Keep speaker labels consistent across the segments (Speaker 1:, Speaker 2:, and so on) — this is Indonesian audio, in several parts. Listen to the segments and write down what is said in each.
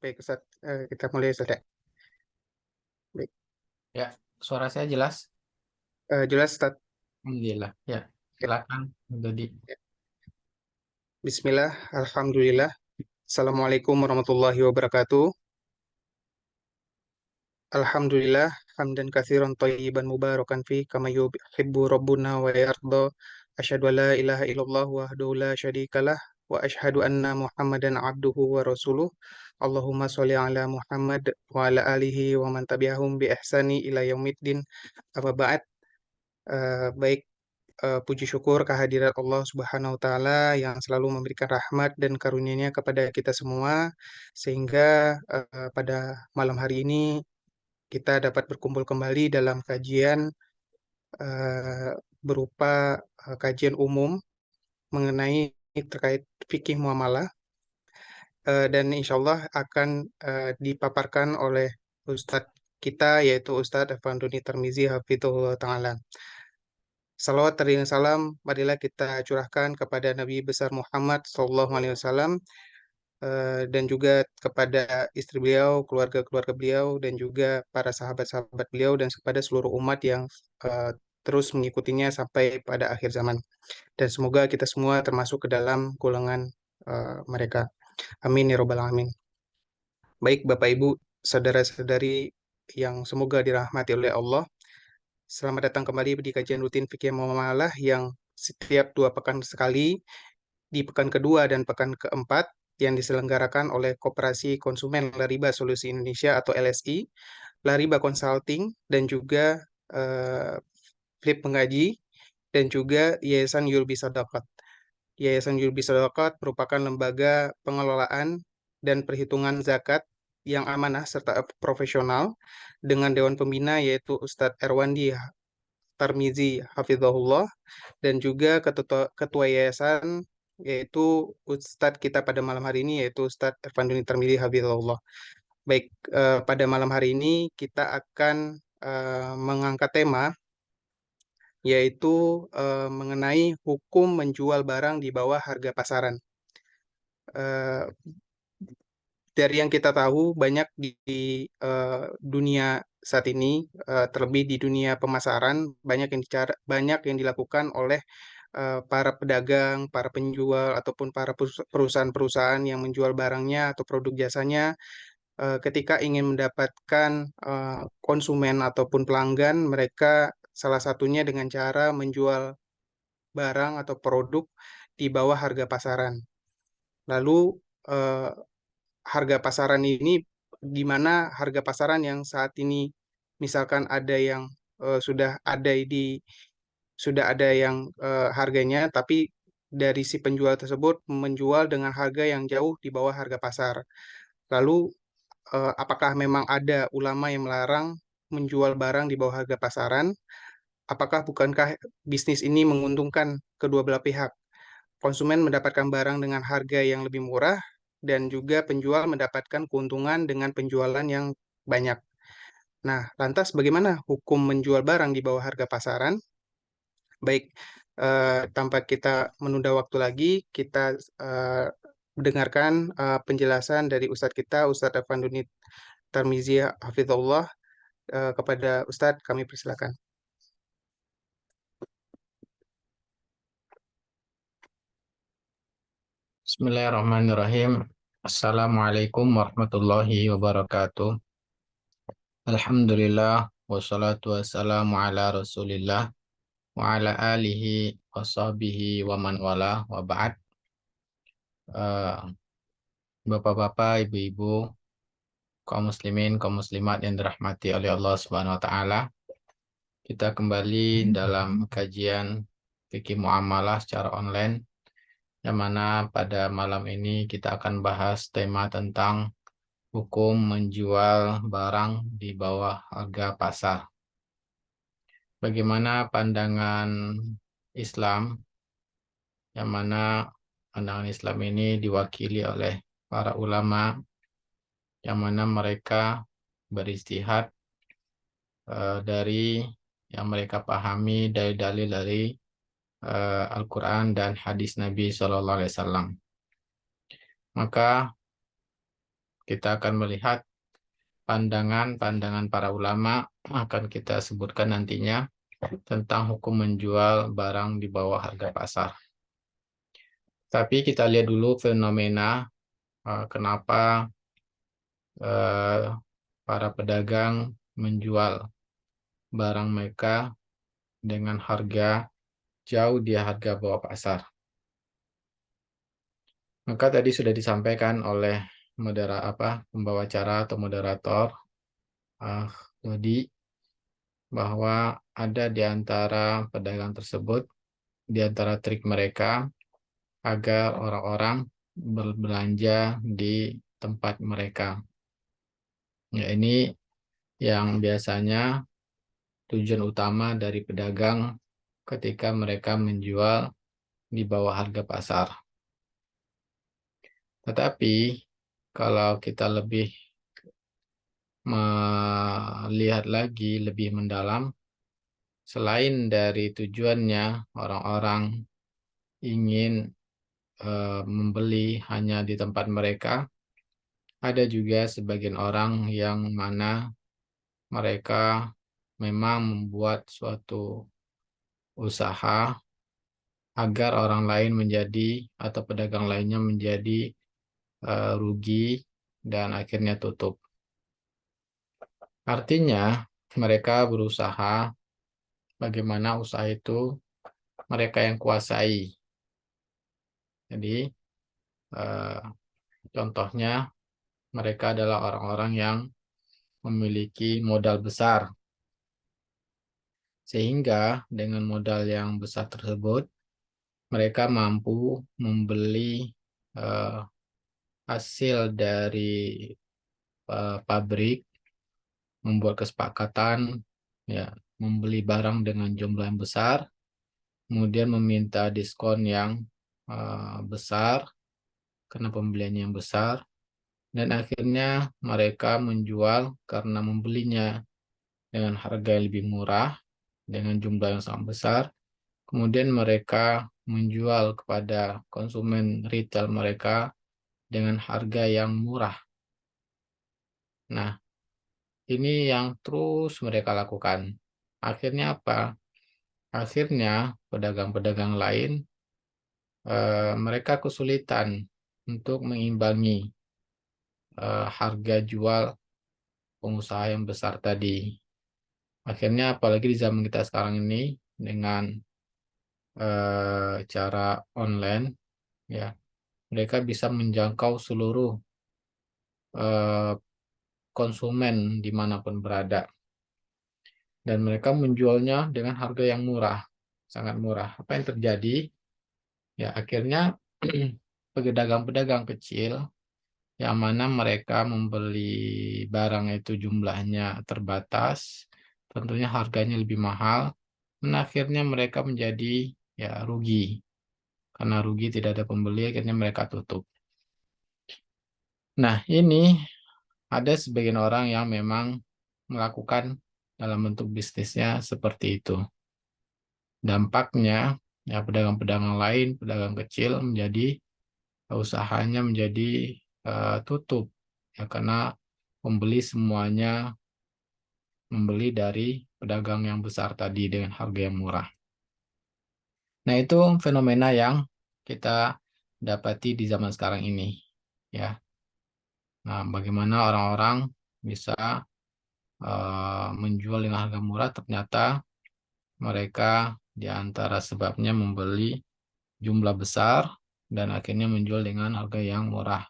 Speaker 1: Baik Ustaz, kita mulai Ustaz ya. Baik,
Speaker 2: Ya, suara saya jelas.
Speaker 1: jelas Ustaz.
Speaker 2: Alhamdulillah. Ya,
Speaker 1: Ya,
Speaker 2: silakan. Jadi,
Speaker 1: ya. Bismillah, Alhamdulillah. Assalamualaikum warahmatullahi wabarakatuh. Alhamdulillah, hamdan katsiran thayyiban mubarakan fi kama yuhibbu rabbuna wa yarda. Asyhadu an la ilaha illallah wahdahu la syarikalah wa asyhadu anna Muhammadan abduhu wa rasuluh. Allahumma sholli ala Muhammad wa ala alihi wa man tabi'ahum bi ihsani ila yaumiddin. Amma ba'd. Baik, puji syukur kehadirat Allah Subhanahu wa taala yang selalu memberikan rahmat dan karunia-Nya kepada kita semua sehingga pada malam hari ini kita dapat berkumpul kembali dalam kajian eh, berupa kajian umum mengenai terkait fikih muamalah, dan insya Allah akan dipaparkan oleh Ustadz kita yaitu Ustadz Afanduni Tarmizi Hafizahullah Ta'ala. Salawat dan salam marilah kita curahkan kepada Nabi besar Muhammad SAW, dan juga kepada istri beliau, keluarga-keluarga beliau, dan juga para sahabat-sahabat beliau, dan kepada seluruh umat yang eh, terus mengikutinya sampai pada akhir zaman. Dan semoga kita semua termasuk ke dalam golongan mereka. Amin ya robbal alamin. Baik Bapak Ibu, saudara-saudari yang semoga dirahmati oleh Allah. Selamat datang kembali di kajian rutin fikih muamalah yang setiap 2 pekan sekali, di pekan kedua dan pekan keempat, yang diselenggarakan oleh Koperasi Konsumen Lariba Solusi Indonesia atau LSI, Lariba Consulting, dan juga eh, Flip Mengaji, dan juga Yayasan Yulbi Sadaqat. Yayasan Yulbi Sadaqat merupakan lembaga pengelolaan dan perhitungan zakat yang amanah serta profesional dengan Dewan Pembina yaitu Ustadz Erwandi Tarmizi Hafizahullah, dan juga ketua yayasan yaitu Ustadz kita pada malam hari ini yaitu Ustadz Irfanduni Tarmizi Hafizahullah. Baik, pada malam hari ini kita akan mengangkat tema yaitu mengenai hukum menjual barang di bawah harga pasaran. Eh, dari yang kita tahu banyak dunia saat ini, terlebih di dunia pemasaran, banyak yang dilakukan oleh para pedagang, para penjual ataupun para perusahaan-perusahaan yang menjual barangnya atau produk jasanya, ketika ingin mendapatkan konsumen ataupun pelanggan, mereka salah satunya dengan cara menjual barang atau produk di bawah harga pasaran. Lalu eh, harga pasaran ini di mana harga pasaran yang saat ini misalkan ada yang sudah ada yang harganya, tapi dari si penjual tersebut menjual dengan harga yang jauh di bawah harga pasar. Lalu apakah memang ada ulama yang melarang menjual barang di bawah harga pasaran? Apakah bukankah bisnis ini menguntungkan kedua belah pihak? Konsumen mendapatkan barang dengan harga yang lebih murah dan juga penjual mendapatkan keuntungan dengan penjualan yang banyak. Nah, lantas bagaimana hukum menjual barang di bawah harga pasaran? Baik, tanpa kita menunda waktu lagi, kita eh, dengarkan penjelasan dari Ustadz kita, Ustadz Afanduni Tarmizi Hafizullah. Kepada Ustadz, kami persilakan.
Speaker 2: Bismillahirrahmanirrahim. Assalamualaikum warahmatullahi wabarakatuh. Alhamdulillah, wassalatu wassalamu ala Rasulillah wa ala alihi wa sahbihi wa man wala wa ba'd. Eh, Bapak-bapak, ibu-ibu, kaum muslimin, kaum muslimat yang dirahmati oleh Allah Subhanahu wa taala. Kita kembali dalam kajian fikih muamalah secara online, yang mana pada malam ini kita akan bahas tema tentang hukum menjual barang di bawah harga pasar. Bagaimana pandangan Islam, yang mana pandangan Islam ini diwakili oleh para ulama, yang mana mereka beristihad dari yang mereka pahami dari dalil dari Al-Quran dan hadis Nabi SAW. Maka kita akan melihat pandangan-pandangan para ulama, akan kita sebutkan nantinya tentang hukum menjual barang di bawah harga pasar. Tapi kita lihat dulu fenomena kenapa para pedagang menjual barang mereka dengan harga jauh di harga bawah pasar. Maka tadi sudah disampaikan oleh pembawa acara atau moderator Dodi, bahwa ada di antara pedagang tersebut, di antara trik mereka agar orang-orang berbelanja di tempat mereka. Ya, ini yang biasanya tujuan utama dari pedagang ketika mereka menjual di bawah harga pasar. Tetapi kalau kita lebih melihat lagi lebih mendalam, selain dari tujuannya orang-orang ingin membeli hanya di tempat mereka, ada juga sebagian orang yang mana mereka memang membuat suatu usaha agar orang lain menjadi atau pedagang lainnya menjadi rugi dan akhirnya tutup. Artinya mereka berusaha bagaimana usaha itu mereka yang kuasai. Jadi contohnya mereka adalah orang-orang yang memiliki modal besar. Sehingga dengan modal yang besar tersebut mereka mampu membeli hasil dari pabrik, membuat kesepakatan, ya, membeli barang dengan jumlah yang besar, kemudian meminta diskon yang besar karena pembeliannya yang besar, dan akhirnya mereka menjual karena membelinya dengan harga yang lebih murah, dengan jumlah yang sangat besar, kemudian mereka menjual kepada konsumen retail mereka dengan harga yang murah. Nah, ini yang terus mereka lakukan. Akhirnya apa? Akhirnya pedagang-pedagang lain mereka kesulitan untuk mengimbangi harga jual pengusaha yang besar tadi. Akhirnya apalagi di zaman kita sekarang ini dengan cara online, ya, mereka bisa menjangkau seluruh konsumen dimanapun berada, dan mereka menjualnya dengan harga yang murah, sangat murah. Apa yang terjadi? Ya, akhirnya pedagang-pedagang kecil yang mana mereka membeli barang itu jumlahnya terbatas, tentunya harganya lebih mahal, dan akhirnya mereka menjadi ya rugi. Karena rugi tidak ada pembeli, akhirnya mereka tutup. Nah, ini ada sebagian orang yang memang melakukan dalam bentuk bisnisnya seperti itu. Dampaknya, ya, pedagang-pedagang lain, pedagang kecil menjadi usahanya menjadi tutup, ya, karena pembeli semuanya membeli dari pedagang yang besar tadi dengan harga yang murah. Nah, itu fenomena yang kita dapati di zaman sekarang ini, ya. Nah, bagaimana orang-orang bisa menjual dengan harga murah, ternyata mereka di antara sebabnya membeli jumlah besar dan akhirnya menjual dengan harga yang murah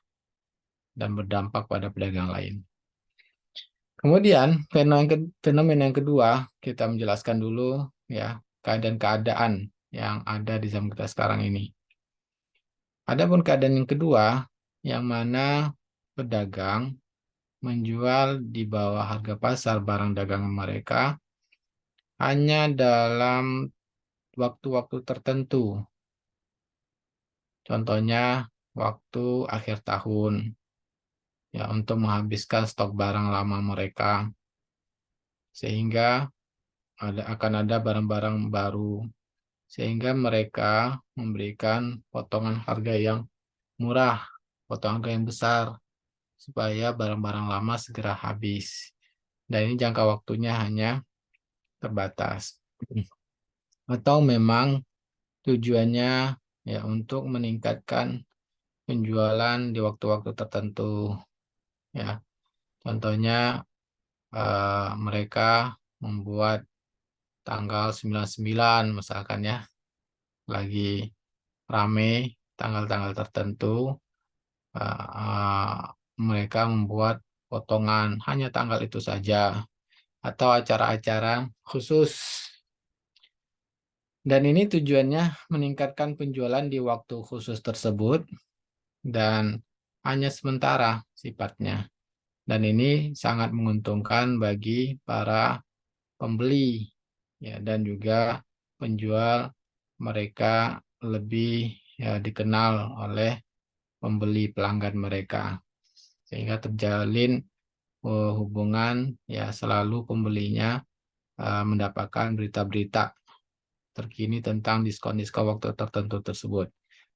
Speaker 2: dan berdampak pada pedagang lain. Kemudian fenomena yang kedua, kita menjelaskan dulu ya keadaan-keadaan yang ada di zaman kita sekarang ini. Adapun keadaan yang kedua, yang mana pedagang menjual di bawah harga pasar barang dagangan mereka hanya dalam waktu-waktu tertentu. Contohnya waktu akhir tahun, ya, untuk menghabiskan stok barang lama mereka, sehingga akan ada barang-barang baru, sehingga mereka memberikan potongan harga yang murah, potongan harga yang besar, supaya barang-barang lama segera habis. Dan ini jangka waktunya hanya terbatas. Atau memang tujuannya ya untuk meningkatkan penjualan di waktu-waktu tertentu. Ya, contohnya mereka membuat tanggal 99 misalkan ya, lagi rame tanggal-tanggal tertentu, mereka membuat potongan hanya tanggal itu saja atau acara-acara khusus. Dan ini tujuannya meningkatkan penjualan di waktu khusus tersebut dan hanya sementara sifatnya. Dan ini sangat menguntungkan bagi para pembeli ya, dan juga penjual. Mereka lebih ya, dikenal oleh pembeli pelanggan mereka, sehingga terjalin hubungan ya, selalu pembelinya mendapatkan berita-berita terkini tentang diskon-diskon waktu tertentu tersebut.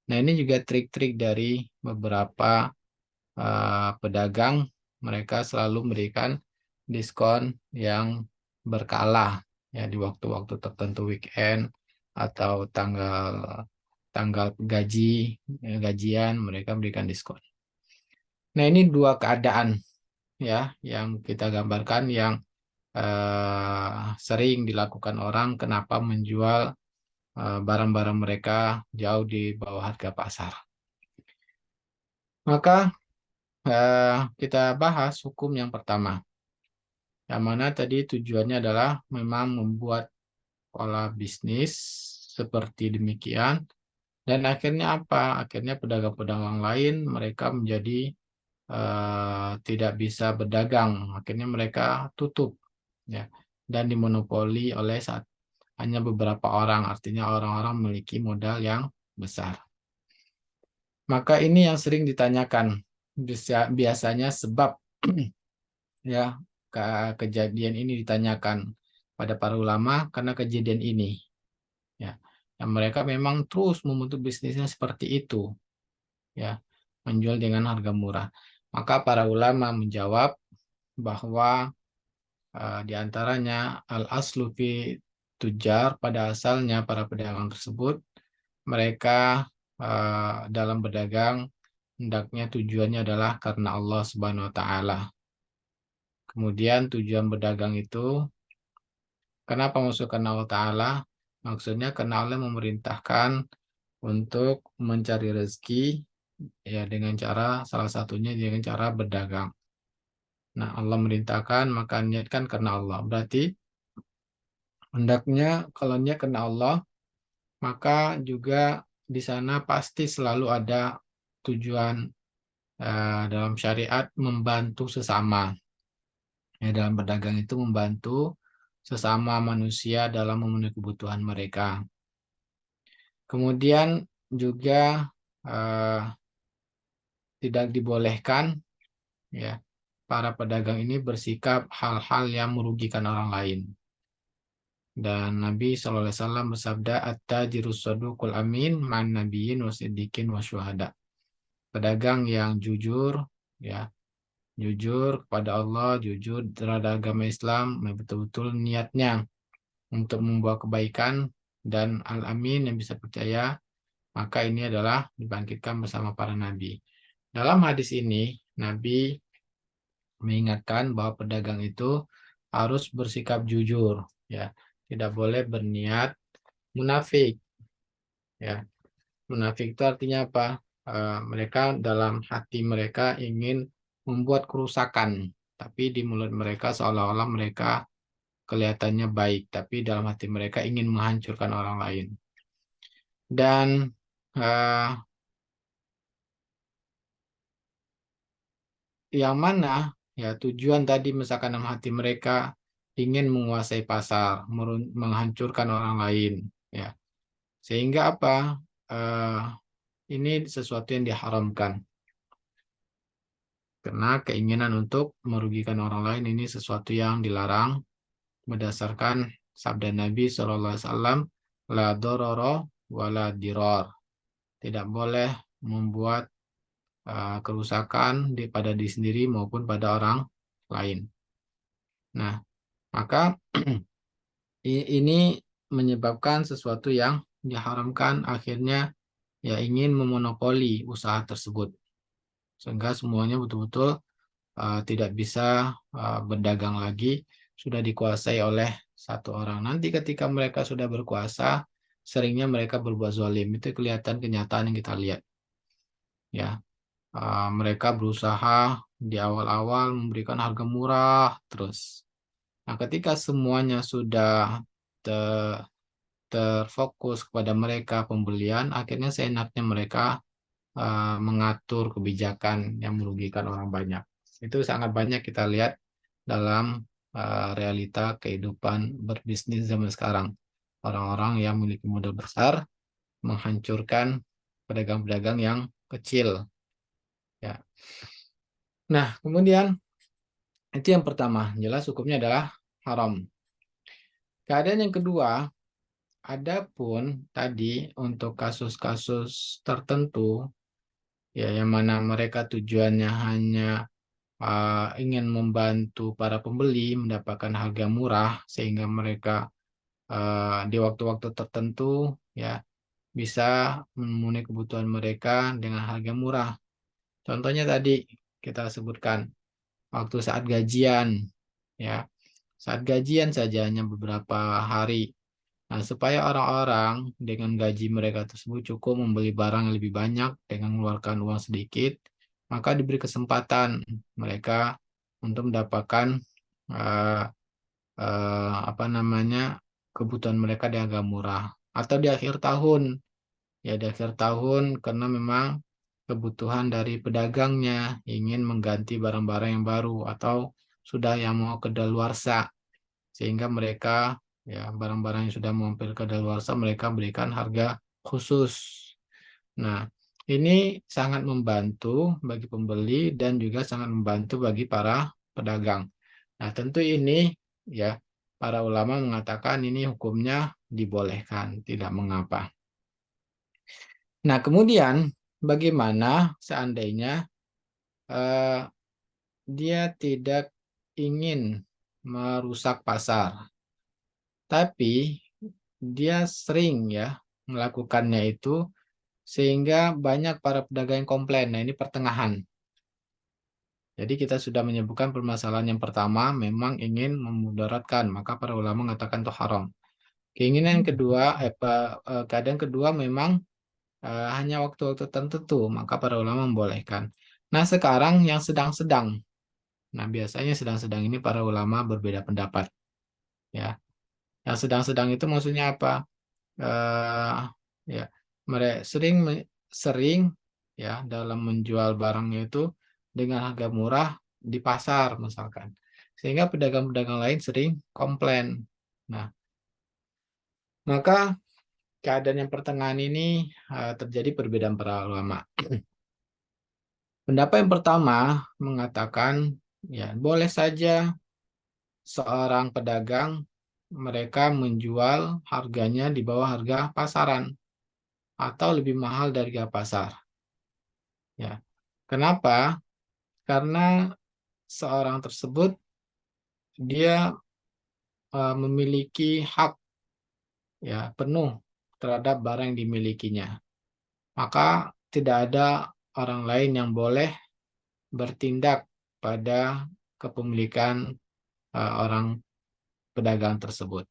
Speaker 2: Nah, ini juga trik-trik dari beberapa pedagang. Mereka selalu memberikan diskon yang berkala ya, di waktu-waktu tertentu, weekend atau tanggal tanggal gajian, mereka memberikan diskon. Nah, ini dua keadaan ya yang kita gambarkan yang sering dilakukan orang kenapa menjual barang-barang mereka jauh di bawah harga pasar. Maka kita bahas hukum yang pertama, yang mana tadi tujuannya adalah memang membuat pola bisnis seperti demikian, dan akhirnya apa? Akhirnya pedagang-pedagang lain mereka menjadi tidak bisa berdagang, akhirnya mereka tutup ya, dan dimonopoli oleh hanya beberapa orang, artinya orang-orang memiliki modal yang besar. Maka ini yang sering ditanyakan, biasanya sebab ya kejadian ini ditanyakan pada para ulama karena kejadian ini ya. Dan mereka memang terus membentuk bisnisnya seperti itu ya, menjual dengan harga murah. Maka para ulama menjawab bahwa di antaranya al-aslu fi tujar, pada asalnya para pedagang tersebut mereka dalam berdagang hendaknya tujuannya adalah karena Allah Subhanahu wa taala. Kemudian tujuan berdagang itu kenapa masuk karena Allah taala? Maksudnya karena Allah memerintahkan untuk mencari rezeki ya, dengan cara salah satunya dengan cara berdagang. Nah, Allah merintahkan maka niatkan karena Allah. Berarti hendaknya kalau niat karena Allah, maka juga di sana pasti selalu ada tujuan dalam syariat membantu sesama. Ya, dalam berdagang itu membantu sesama manusia dalam memenuhi kebutuhan mereka. Kemudian juga tidak dibolehkan ya para pedagang ini bersikap hal-hal yang merugikan orang lain. Dan Nabi SAW bersabda, at-tajirus saduqul amin man nabiyyin wa siddiqin wa syuhada. Pedagang yang jujur ya, jujur kepada Allah, jujur terhadap agama Islam, betul-betul niatnya untuk membuat kebaikan, dan al-amin yang bisa percaya, maka ini adalah dibangkitkan bersama para nabi. Dalam hadis ini, Nabi mengingatkan bahwa pedagang itu harus bersikap jujur, ya, tidak boleh berniat munafik, ya. Munafik itu artinya apa? Mereka dalam hati mereka ingin membuat kerusakan, tapi di mulut mereka seolah-olah mereka kelihatannya baik, tapi dalam hati mereka ingin menghancurkan orang lain. Dan yang mana ya tujuan tadi misalkan dalam hati mereka ingin menguasai pasar, menghancurkan orang lain, ya. Sehingga apa? Ini sesuatu yang diharamkan. Karena keinginan untuk merugikan orang lain ini sesuatu yang dilarang berdasarkan sabda Nabi SAW, la dororo wala diror. Tidak boleh membuat kerusakan pada diri sendiri maupun pada orang lain. Nah, maka ini menyebabkan sesuatu yang diharamkan akhirnya ya ingin memonopoli usaha tersebut sehingga semuanya betul-betul tidak bisa berdagang lagi, sudah dikuasai oleh satu orang. Nanti ketika mereka sudah berkuasa, seringnya mereka berbuat zalim. Itu kelihatan kenyataan yang kita lihat. Ya, mereka berusaha di awal-awal memberikan harga murah terus. Nah, ketika semuanya sudah te- terfokus kepada mereka pembelian, akhirnya seenaknya mereka mengatur kebijakan yang merugikan orang banyak. Itu sangat banyak kita lihat dalam realita kehidupan berbisnis zaman sekarang. Orang-orang yang memiliki modal besar menghancurkan pedagang-pedagang yang kecil. Ya. Nah, kemudian itu yang pertama, jelas hukumnya adalah haram. Keadaan yang kedua, adapun tadi untuk kasus-kasus tertentu, ya yang mana mereka tujuannya hanya ingin membantu para pembeli mendapatkan harga murah sehingga mereka di waktu-waktu tertentu ya bisa memenuhi kebutuhan mereka dengan harga murah. Contohnya tadi kita sebutkan waktu saat gajian ya. Saat gajian saja hanya beberapa hari. Nah, supaya orang-orang dengan gaji mereka tersebut cukup membeli barang yang lebih banyak dengan mengeluarkan uang sedikit, maka diberi kesempatan mereka untuk mendapatkan eh, apa namanya kebutuhan mereka di harga murah atau di akhir tahun ya di akhir tahun karena memang kebutuhan dari pedagangnya ingin mengganti barang-barang yang baru atau sudah yang mau kedaluarsa sehingga mereka ya barang-barang yang sudah mampir kedaluarsa mereka berikan harga khusus. Nah, ini sangat membantu bagi pembeli dan juga sangat membantu bagi para pedagang. Nah, tentu ini ya para ulama mengatakan ini hukumnya dibolehkan, tidak mengapa. Nah, kemudian bagaimana seandainya eh, dia tidak ingin merusak pasar, tapi dia sering ya melakukannya itu sehingga banyak para pedagang yang komplain. Nah, ini pertengahan. Jadi kita sudah menyebutkan permasalahan yang pertama memang ingin memudaratkan, maka para ulama mengatakan itu haram. Keinginan yang kedua, keadaan kedua memang hanya waktu-waktu tertentu, maka para ulama membolehkan. Nah, sekarang yang sedang-sedang. Nah, biasanya sedang-sedang ini para ulama berbeda pendapat. Ya, yang sedang-sedang itu maksudnya apa? eh ya, mereka sering ya dalam menjual barangnya itu dengan harga murah di pasar misalkan. Sehingga pedagang-pedagang lain sering komplain. Nah, maka keadaan yang pertengahan ini terjadi perbedaan para ulama. Pendapat yang pertama mengatakan ya boleh saja seorang pedagang mereka menjual harganya di bawah harga pasaran atau lebih mahal dari harga pasar. Ya. Kenapa? Karena seorang tersebut dia memiliki hak ya penuh terhadap barang yang dimilikinya. Maka tidak ada orang lain yang boleh bertindak pada kepemilikan orang pedagang tersebut.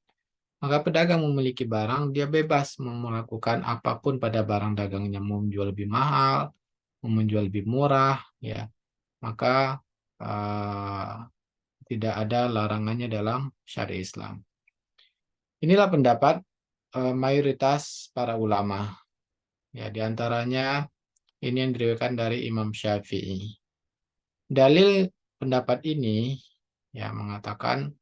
Speaker 2: Maka pedagang memiliki barang, dia bebas melakukan apapun pada barang dagangnya, mau menjual lebih mahal, mau menjual lebih murah, ya. Maka eh, tidak ada larangannya dalam syariat Islam. Inilah pendapat mayoritas para ulama. Ya, di antaranya ini yang diriwayatkan dari Imam Syafi'i. Dalil pendapat ini ya mengatakan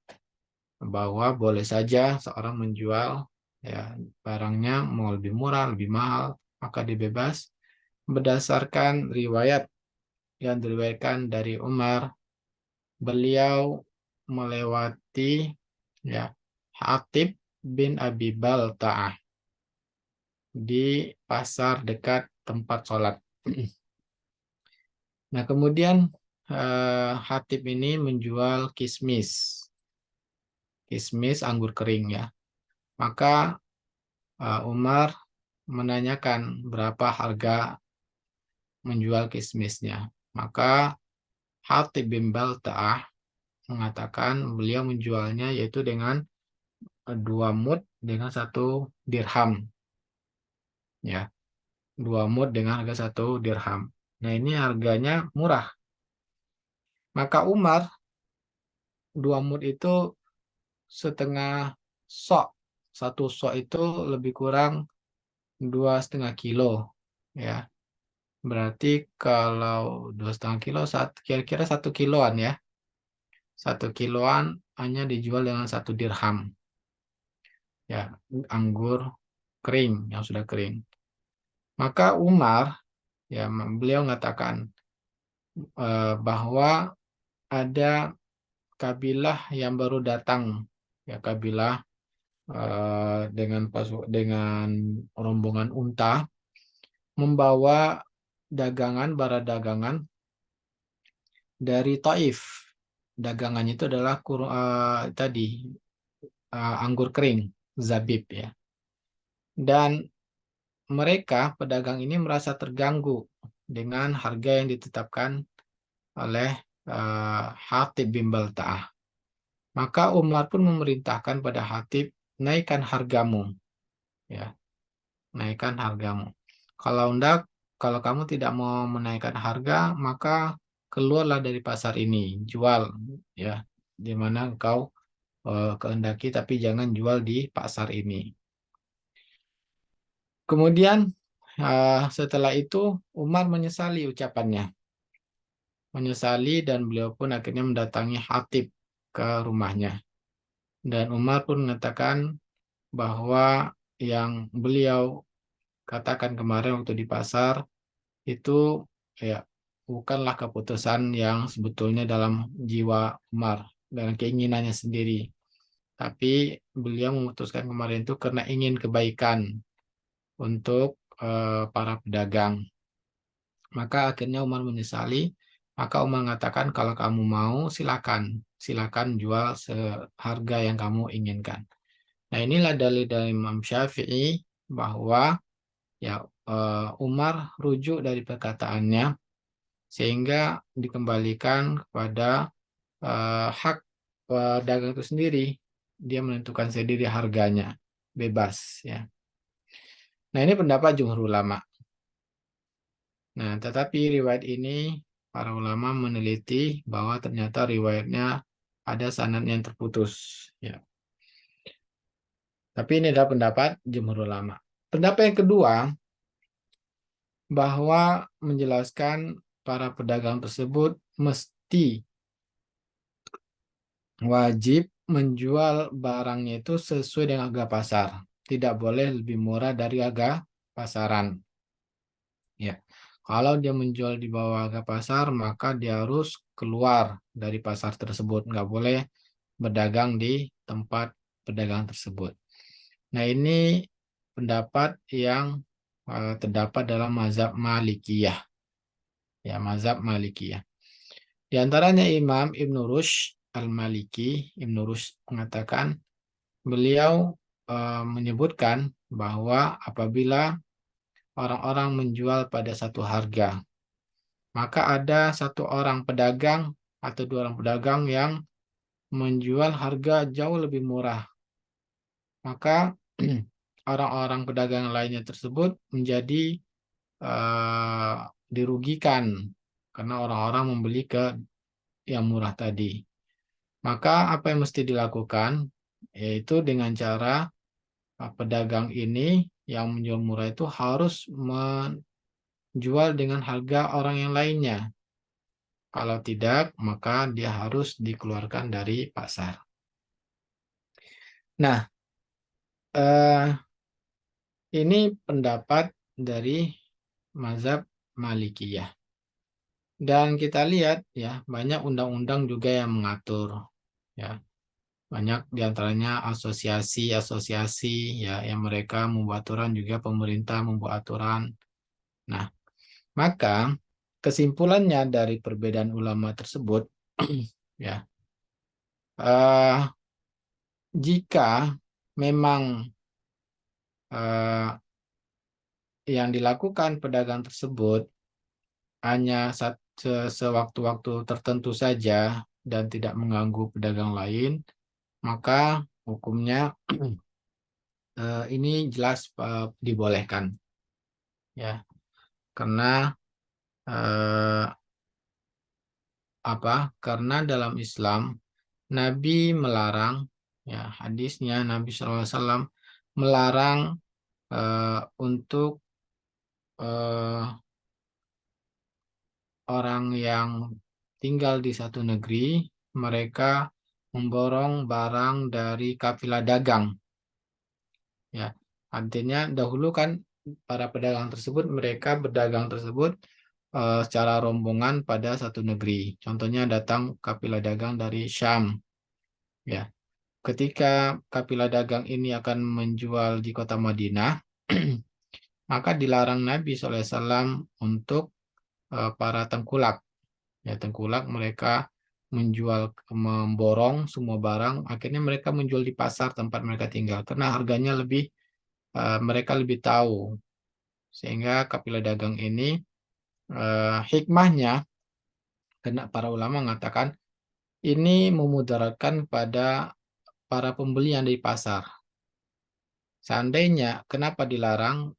Speaker 2: bahwa boleh saja seorang menjual ya barangnya mau lebih murah, lebih mahal, maka dibebas berdasarkan riwayat yang diriwayatkan dari Umar. Beliau melewati ya Hatib bin Abi Balta'ah di pasar dekat tempat sholat. Nah, kemudian Hatib ini menjual kismis, kismis anggur kering ya. Maka Umar menanyakan berapa harga menjual kismisnya. Maka Hatib bin Balta'ah mengatakan beliau menjualnya yaitu dengan 2 mud dengan 1 dirham. Ya, 2 mud dengan harga 1 dirham. Nah, ini harganya murah. Maka Umar 2 mud itu setengah sok. 1 sok itu lebih kurang 2,5 kilo. Ya, berarti kalau 2,5 kilo, kira-kira 1 kiloan ya. 1 kiloan hanya dijual dengan 1 dirham. Ya, anggur kering yang sudah kering. Maka Umar, ya, beliau mengatakan bahwa ada kabilah yang baru datang, ya, kabilah dengan rombongan unta membawa barang dagangan dari Taif. Dagangannya itu adalah tadi anggur kering, zabib ya. Dan mereka pedagang ini merasa terganggu dengan harga yang ditetapkan oleh Hatib bin Balta'ah. Maka Umar pun memerintahkan pada Hatib, naikkan hargamu, ya, naikkan hargamu. Kalau enggak, kalau kamu tidak mau menaikkan harga, maka keluarlah dari pasar ini, jual, ya, di mana engkau kehendaki, tapi jangan jual di pasar ini. Kemudian setelah itu Umar menyesali ucapannya, dan beliau pun akhirnya mendatangi Hatib ke rumahnya. Dan Umar pun mengatakan bahwa yang beliau katakan kemarin waktu di pasar itu ya bukanlah keputusan yang sebetulnya dalam jiwa Umar dan keinginannya sendiri. Tapi beliau memutuskan kemarin itu karena ingin kebaikan untuk para pedagang. Maka akhirnya Umar menyesali. Maka Umar mengatakan kalau kamu mau silakan jual seharga yang kamu inginkan. Nah, inilah dalil dari Imam Syafi'i bahwa ya Umar rujuk dari perkataannya sehingga dikembalikan kepada hak pedagang itu sendiri. Dia menentukan sendiri harganya, bebas ya. Nah, ini pendapat jumhur ulama. Nah, tetapi riwayat ini para ulama meneliti bahwa ternyata riwayatnya ada sanad yang terputus ya. Tapi ini adalah pendapat jumhur ulama. Pendapat yang kedua bahwa menjelaskan para pedagang tersebut mesti wajib menjual barangnya itu sesuai dengan harga pasar. Tidak boleh lebih murah dari harga pasaran. Ya. Kalau dia menjual di bawah harga pasar, maka dia harus keluar dari pasar tersebut. Nggak boleh berdagang di tempat pedagang tersebut. Nah, ini pendapat yang terdapat dalam mazhab Malikiyah. Ya, mazhab Malikiyah. Di antaranya Imam Ibn Rushd Al-Maliki, Ibn Rushd mengatakan, beliau menyebutkan bahwa apabila orang-orang menjual pada satu harga, maka ada satu orang pedagang atau 2 orang pedagang yang menjual harga jauh lebih murah. Maka orang-orang pedagang lainnya tersebut menjadi dirugikan karena orang-orang membeli ke yang murah tadi. Maka apa yang mesti dilakukan? Yaitu dengan cara pedagang ini yang menjual murah itu harus menjual dengan harga orang yang lainnya. Kalau tidak, maka dia harus dikeluarkan dari pasar. Nah, ini pendapat dari mazhab Malikiyah. Dan kita lihat ya, banyak undang-undang juga yang mengatur ya. Banyak diantaranya asosiasi-asosiasi ya yang mereka membuat aturan, juga pemerintah membuat aturan. Nah, maka kesimpulannya dari perbedaan ulama tersebut, ya, eh, jika memang eh, yang dilakukan pedagang tersebut hanya sewaktu-waktu tertentu saja dan tidak mengganggu pedagang lain, maka hukumnya ini jelas dibolehkan, ya, karena eh, apa? Karena dalam Islam Nabi melarang, ya, hadisnya Nabi SAW melarang untuk eh, orang yang tinggal di satu negeri, mereka memborong barang dari kafilah dagang. Ya, artinya dahulu kan para pedagang tersebut, mereka berdagang tersebut secara rombongan pada satu negeri. Contohnya datang kafilah dagang dari Syam. Ya, ketika kafilah dagang ini akan menjual di kota Madinah, maka dilarang Nabi SAW untuk para tengkulak. Ya, tengkulak mereka memborong semua barang, akhirnya mereka menjual di pasar tempat mereka tinggal karena harganya mereka lebih tahu. Sehingga kafilah dagang ini hikmahnya, karena para ulama mengatakan ini memudaratkan pada para pembeli yang di pasar. Seandainya kenapa dilarang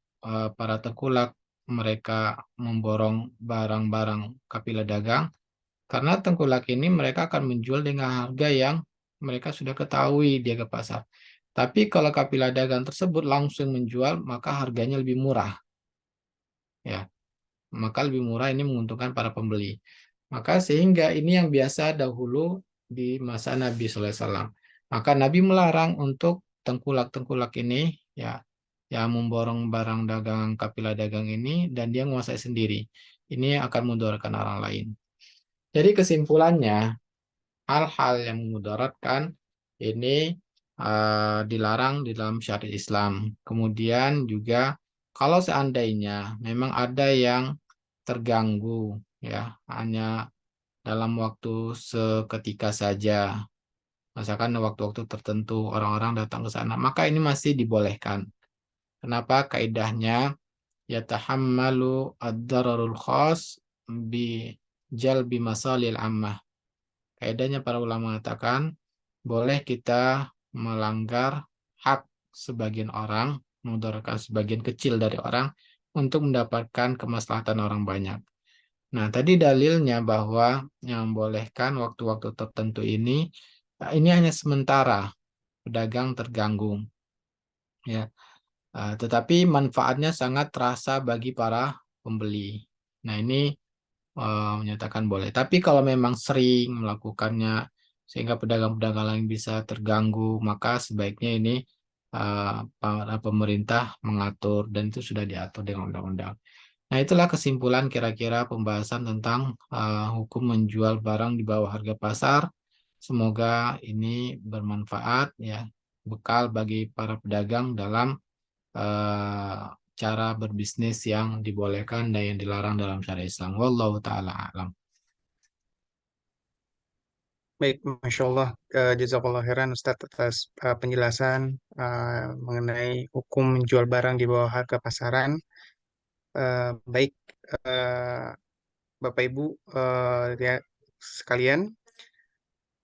Speaker 2: para tengkulak mereka memborong barang-barang kafilah dagang? Karena tengkulak ini mereka akan menjual dengan harga yang mereka sudah ketahui dia ke pasar. Tapi kalau kafilah dagang tersebut langsung menjual, maka harganya lebih murah. Ya, maka lebih murah, ini menguntungkan para pembeli. Maka sehingga ini yang biasa dahulu di masa Nabi SAW. Maka Nabi melarang untuk tengkulak-tengkulak ini, ya, yang memborong barang dagang kafilah dagang ini dan dia menguasai sendiri. Ini akan memudaratkan orang lain. Jadi kesimpulannya, hal-hal yang memudaratkan ini dilarang di dalam syariat Islam. Kemudian juga kalau seandainya memang ada yang terganggu, ya, hanya dalam waktu seketika saja, misalkan waktu-waktu tertentu orang-orang datang ke sana, maka ini masih dibolehkan. Kenapa? Kaidahnya yatahammalu ad-dararul khas bi jalbi masalil ammah. Kaidahnya para ulama mengatakan boleh kita melanggar hak sebagian orang, memudaratkan sebagian kecil dari orang untuk mendapatkan kemaslahatan orang banyak. Nah, tadi dalilnya bahwa yang membolehkan waktu-waktu tertentu ini hanya sementara pedagang terganggu, ya. Tetapi manfaatnya sangat terasa bagi para pembeli. Nah, ini menyatakan boleh. Tapi kalau memang sering melakukannya sehingga pedagang-pedagang lain bisa terganggu, maka sebaiknya ini para pemerintah mengatur dan itu sudah diatur dengan undang-undang. Nah, itulah kesimpulan kira-kira pembahasan tentang hukum menjual barang di bawah harga pasar. Semoga ini bermanfaat, ya, bekal bagi para pedagang dalam eh, cara berbisnis yang dibolehkan dan yang dilarang dalam syariat Islam. Wallahu taala alam.
Speaker 1: Baik, Masya Allah, jazakallah khairan Ustadz atas penjelasan mengenai hukum menjual barang di bawah harga pasaran. Baik, eh, Bapak Ibu ya, sekalian,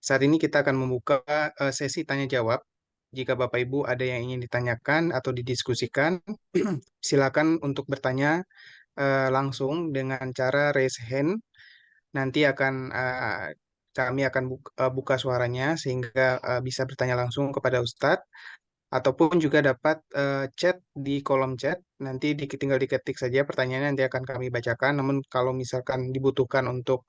Speaker 1: saat ini kita akan membuka sesi tanya jawab. Jika Bapak Ibu ada yang ingin ditanyakan atau didiskusikan, silakan untuk bertanya langsung dengan cara raise hand. Nanti kami akan buka suaranya sehingga bisa bertanya langsung kepada Ustadz, ataupun juga dapat chat di kolom chat. Nanti tinggal diketik saja pertanyaannya, nanti akan kami bacakan. Namun kalau misalkan dibutuhkan untuk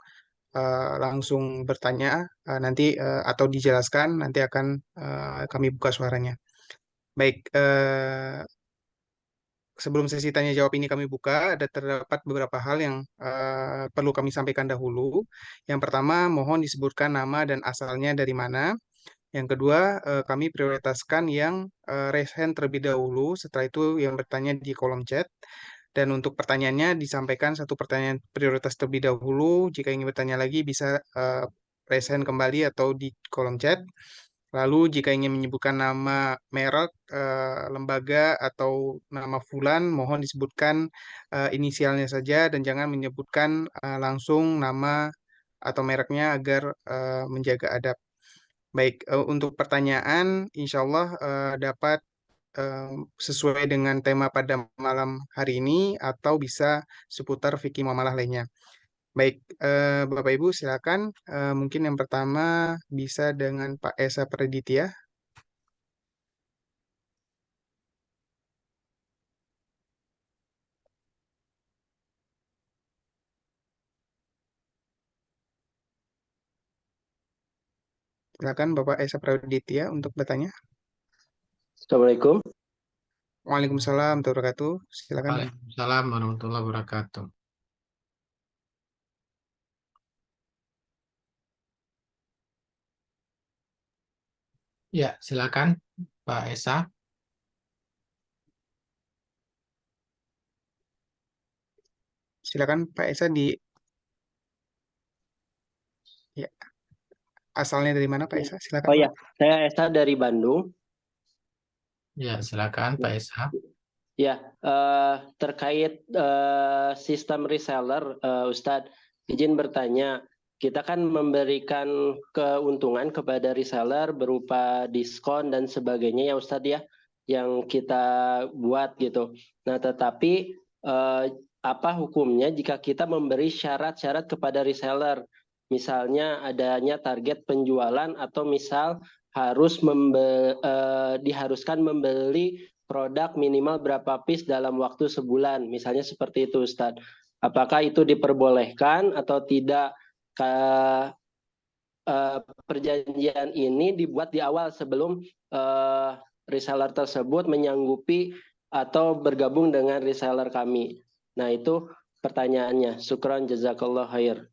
Speaker 1: langsung bertanya nanti atau dijelaskan, nanti akan kami buka suaranya. Baik, sebelum sesi tanya jawab ini kami buka, terdapat beberapa hal yang perlu kami sampaikan dahulu. Yang pertama, mohon disebutkan nama dan asalnya dari mana. Yang kedua, kami prioritaskan yang raise hand terlebih dahulu, setelah itu yang bertanya di kolom chat. Dan untuk pertanyaannya disampaikan satu pertanyaan prioritas terlebih dahulu. Jika ingin bertanya lagi bisa raise hand kembali atau di kolom chat. Lalu jika ingin menyebutkan nama merek, lembaga atau nama fulan, mohon disebutkan inisialnya saja dan jangan menyebutkan langsung nama atau mereknya agar menjaga adab. Baik, untuk pertanyaan, insya Allah dapat sesuai dengan tema pada malam hari ini atau bisa seputar fikih muamalah lainnya. Baik, Bapak Ibu silakan. Mungkin yang pertama bisa dengan Pak Esa Praditya. Silakan Bapak Esa Praditya untuk bertanya.
Speaker 3: Assalamualaikum.
Speaker 1: Waalaikumsalam warahmatullahi wabarakatuh. Silakan Pak.
Speaker 2: Waalaikumsalam warahmatullahi wabarakatuh. Ya, silakan Pak Esa.
Speaker 1: Silakan Pak Esa di ya, asalnya dari mana Pak Esa? Silakan
Speaker 3: Oh
Speaker 1: Pak.
Speaker 3: ya, saya Esa dari Bandung.
Speaker 2: Ya, silakan Pak Esa.
Speaker 3: Ya, terkait sistem reseller, Ustadz, izin bertanya. Kita kan memberikan keuntungan kepada reseller berupa diskon dan sebagainya ya Ustadz ya, yang kita buat gitu. Nah, tetapi apa hukumnya jika kita memberi syarat-syarat kepada reseller? Misalnya adanya target penjualan atau misal diharuskan membeli produk minimal berapa piece dalam waktu sebulan, misalnya seperti itu, Ustadz. Apakah itu diperbolehkan atau tidak? Perjanjian ini dibuat di awal sebelum reseller tersebut menyanggupi atau bergabung dengan reseller kami. Nah, itu pertanyaannya. Syukran, jazakallah khair.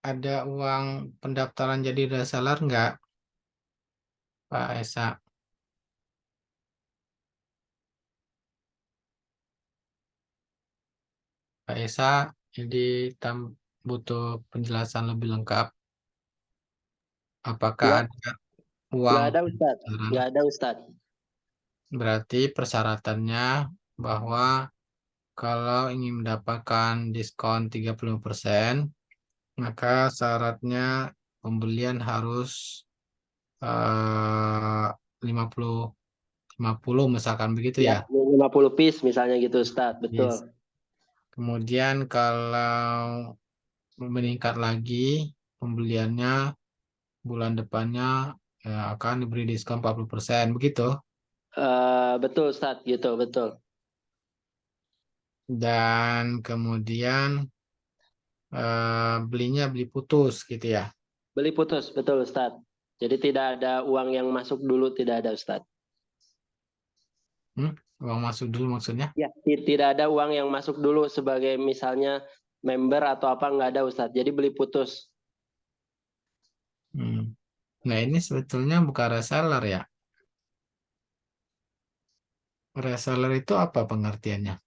Speaker 2: Ada uang pendaftaran jadi reseller nggak, Pak Esa? Pak Esa, jadi butuh penjelasan lebih lengkap. Apakah
Speaker 3: Nggak,
Speaker 2: ada uang
Speaker 3: nggak ada Ustadz.
Speaker 2: pendaftaran?
Speaker 3: Nggak ada Ustadz.
Speaker 2: Berarti persyaratannya bahwa kalau ingin mendapatkan diskon 30%, maka syaratnya pembelian harus 50 50 misalkan begitu
Speaker 3: Ya,
Speaker 2: ya.
Speaker 3: 50 piece misalnya gitu Ustadz. Betul.
Speaker 2: Yes. Kemudian kalau meningkat lagi pembeliannya bulan depannya akan diberi diskon 40% begitu.
Speaker 3: Betul Ustadz, gitu, betul.
Speaker 2: Dan kemudian belinya beli putus gitu ya.
Speaker 3: Beli putus, betul Ustadz. Jadi tidak ada uang yang masuk dulu, tidak ada Ustadz.
Speaker 2: Uang masuk dulu maksudnya?
Speaker 3: Ya, tidak ada uang yang masuk dulu sebagai misalnya member atau apa, nggak ada Ustadz. Jadi beli putus.
Speaker 2: Nah ini sebetulnya bukan reseller ya. Reseller itu apa pengertiannya?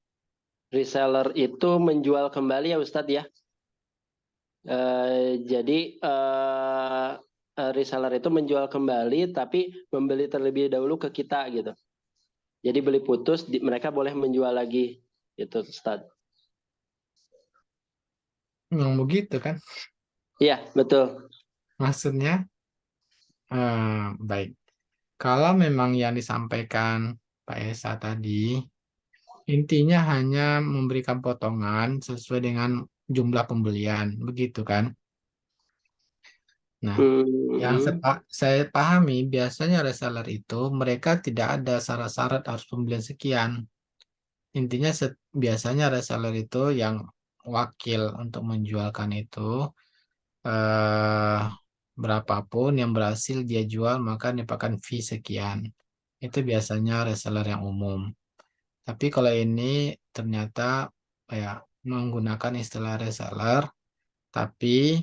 Speaker 3: Reseller itu menjual kembali ya Ustadz ya. Jadi reseller itu menjual kembali tapi membeli terlebih dahulu ke kita gitu. Jadi beli putus, mereka boleh menjual lagi gitu Ustadz.
Speaker 2: Memang begitu kan?
Speaker 3: Iya, betul.
Speaker 2: Maksudnya baik. Kalau memang yang disampaikan Pak Esa tadi, intinya hanya memberikan potongan sesuai dengan jumlah pembelian, begitu kan? Nah, yang saya pahami biasanya reseller itu mereka tidak ada syarat-syarat harus pembelian sekian. Intinya biasanya reseller itu yang wakil untuk menjualkan itu eh, berapapun yang berhasil dia jual maka dapatkan fee sekian. Itu biasanya reseller yang umum. Tapi kalau ini ternyata ya menggunakan istilah reseller tapi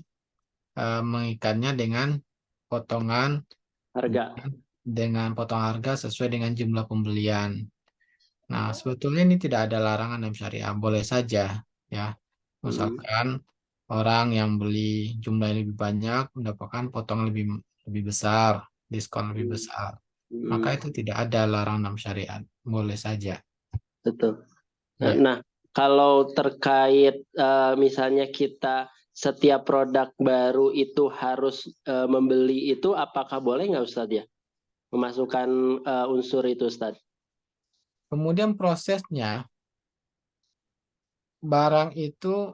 Speaker 2: mengikatnya dengan potongan
Speaker 3: Harga.
Speaker 2: dengan potong harga sesuai dengan jumlah pembelian. Nah, sebetulnya ini tidak ada larangan dalam syariah, boleh saja ya. Misalkan orang yang beli jumlah yang lebih banyak mendapatkan potong lebih lebih besar, diskon lebih besar. Maka itu tidak ada larangan dalam syariat, boleh saja.
Speaker 3: Betul.
Speaker 2: Ya,
Speaker 3: Nah, kalau terkait misalnya kita setiap produk baru itu harus membeli itu, apakah boleh nggak Ustadz ya? Memasukkan unsur itu Ustadz.
Speaker 2: kemudian prosesnya barang itu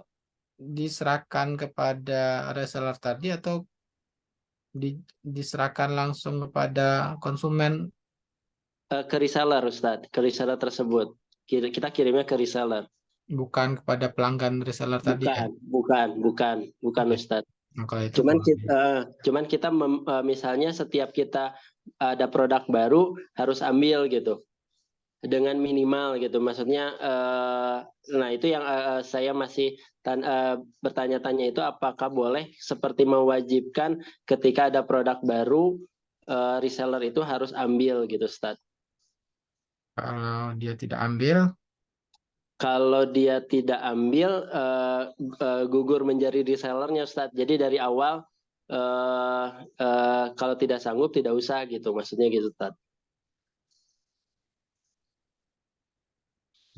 Speaker 2: diserahkan kepada reseller tadi atau diserahkan langsung kepada konsumen,
Speaker 3: Ke reseller Ustadz, ke reseller tersebut. Kita kirimnya ke reseller.
Speaker 2: bukan kepada pelanggan reseller tadi ya.
Speaker 3: Bukan
Speaker 2: Oke.
Speaker 3: Ustadz.
Speaker 2: Nah, kalau itu
Speaker 3: Cuman kita misalnya setiap kita ada produk baru harus ambil gitu dengan minimal gitu. Maksudnya nah itu yang saya masih bertanya-tanya itu apakah boleh seperti mewajibkan ketika ada produk baru reseller itu harus ambil gitu Ustaz.
Speaker 2: kalau dia tidak ambil,
Speaker 3: Kalau dia tidak ambil gugur menjadi resellernya Ustaz. Jadi dari awal kalau tidak sanggup tidak usah gitu maksudnya gitu Ustaz.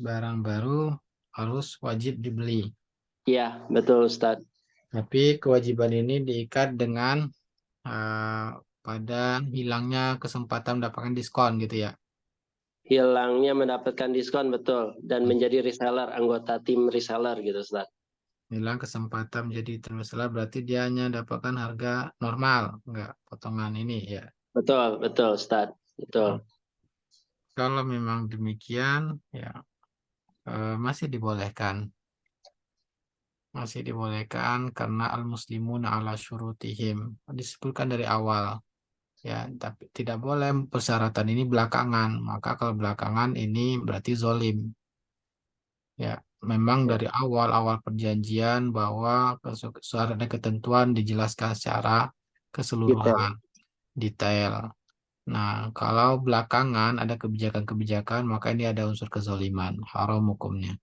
Speaker 2: barang baru harus wajib dibeli.
Speaker 3: Iya, betul Ustaz.
Speaker 2: Tapi kewajiban ini diikat dengan eh, pada hilangnya kesempatan mendapatkan diskon gitu ya.
Speaker 3: Hilangnya mendapatkan diskon betul dan menjadi reseller, anggota tim reseller gitu Ustaz.
Speaker 2: Hilang kesempatan menjadi terselah berarti dia hanya dapatkan harga normal, enggak potongan ini ya.
Speaker 3: Betul Ustaz. Betul.
Speaker 2: Kalau memang demikian, ya masih dibolehkan. Masih dibolehkan karena al-muslimuna ala syurutihim. Disebutkan dari awal. Ya, tapi tidak boleh persyaratan ini belakangan. Maka kalau belakangan ini berarti zolim. Ya, memang dari awal perjanjian bahwa syarat dan ketentuan dijelaskan secara
Speaker 3: Detail.
Speaker 2: keseluruhan, detail. Nah, kalau belakangan ada kebijakan-kebijakan, maka ini ada unsur kezoliman, haram hukumnya.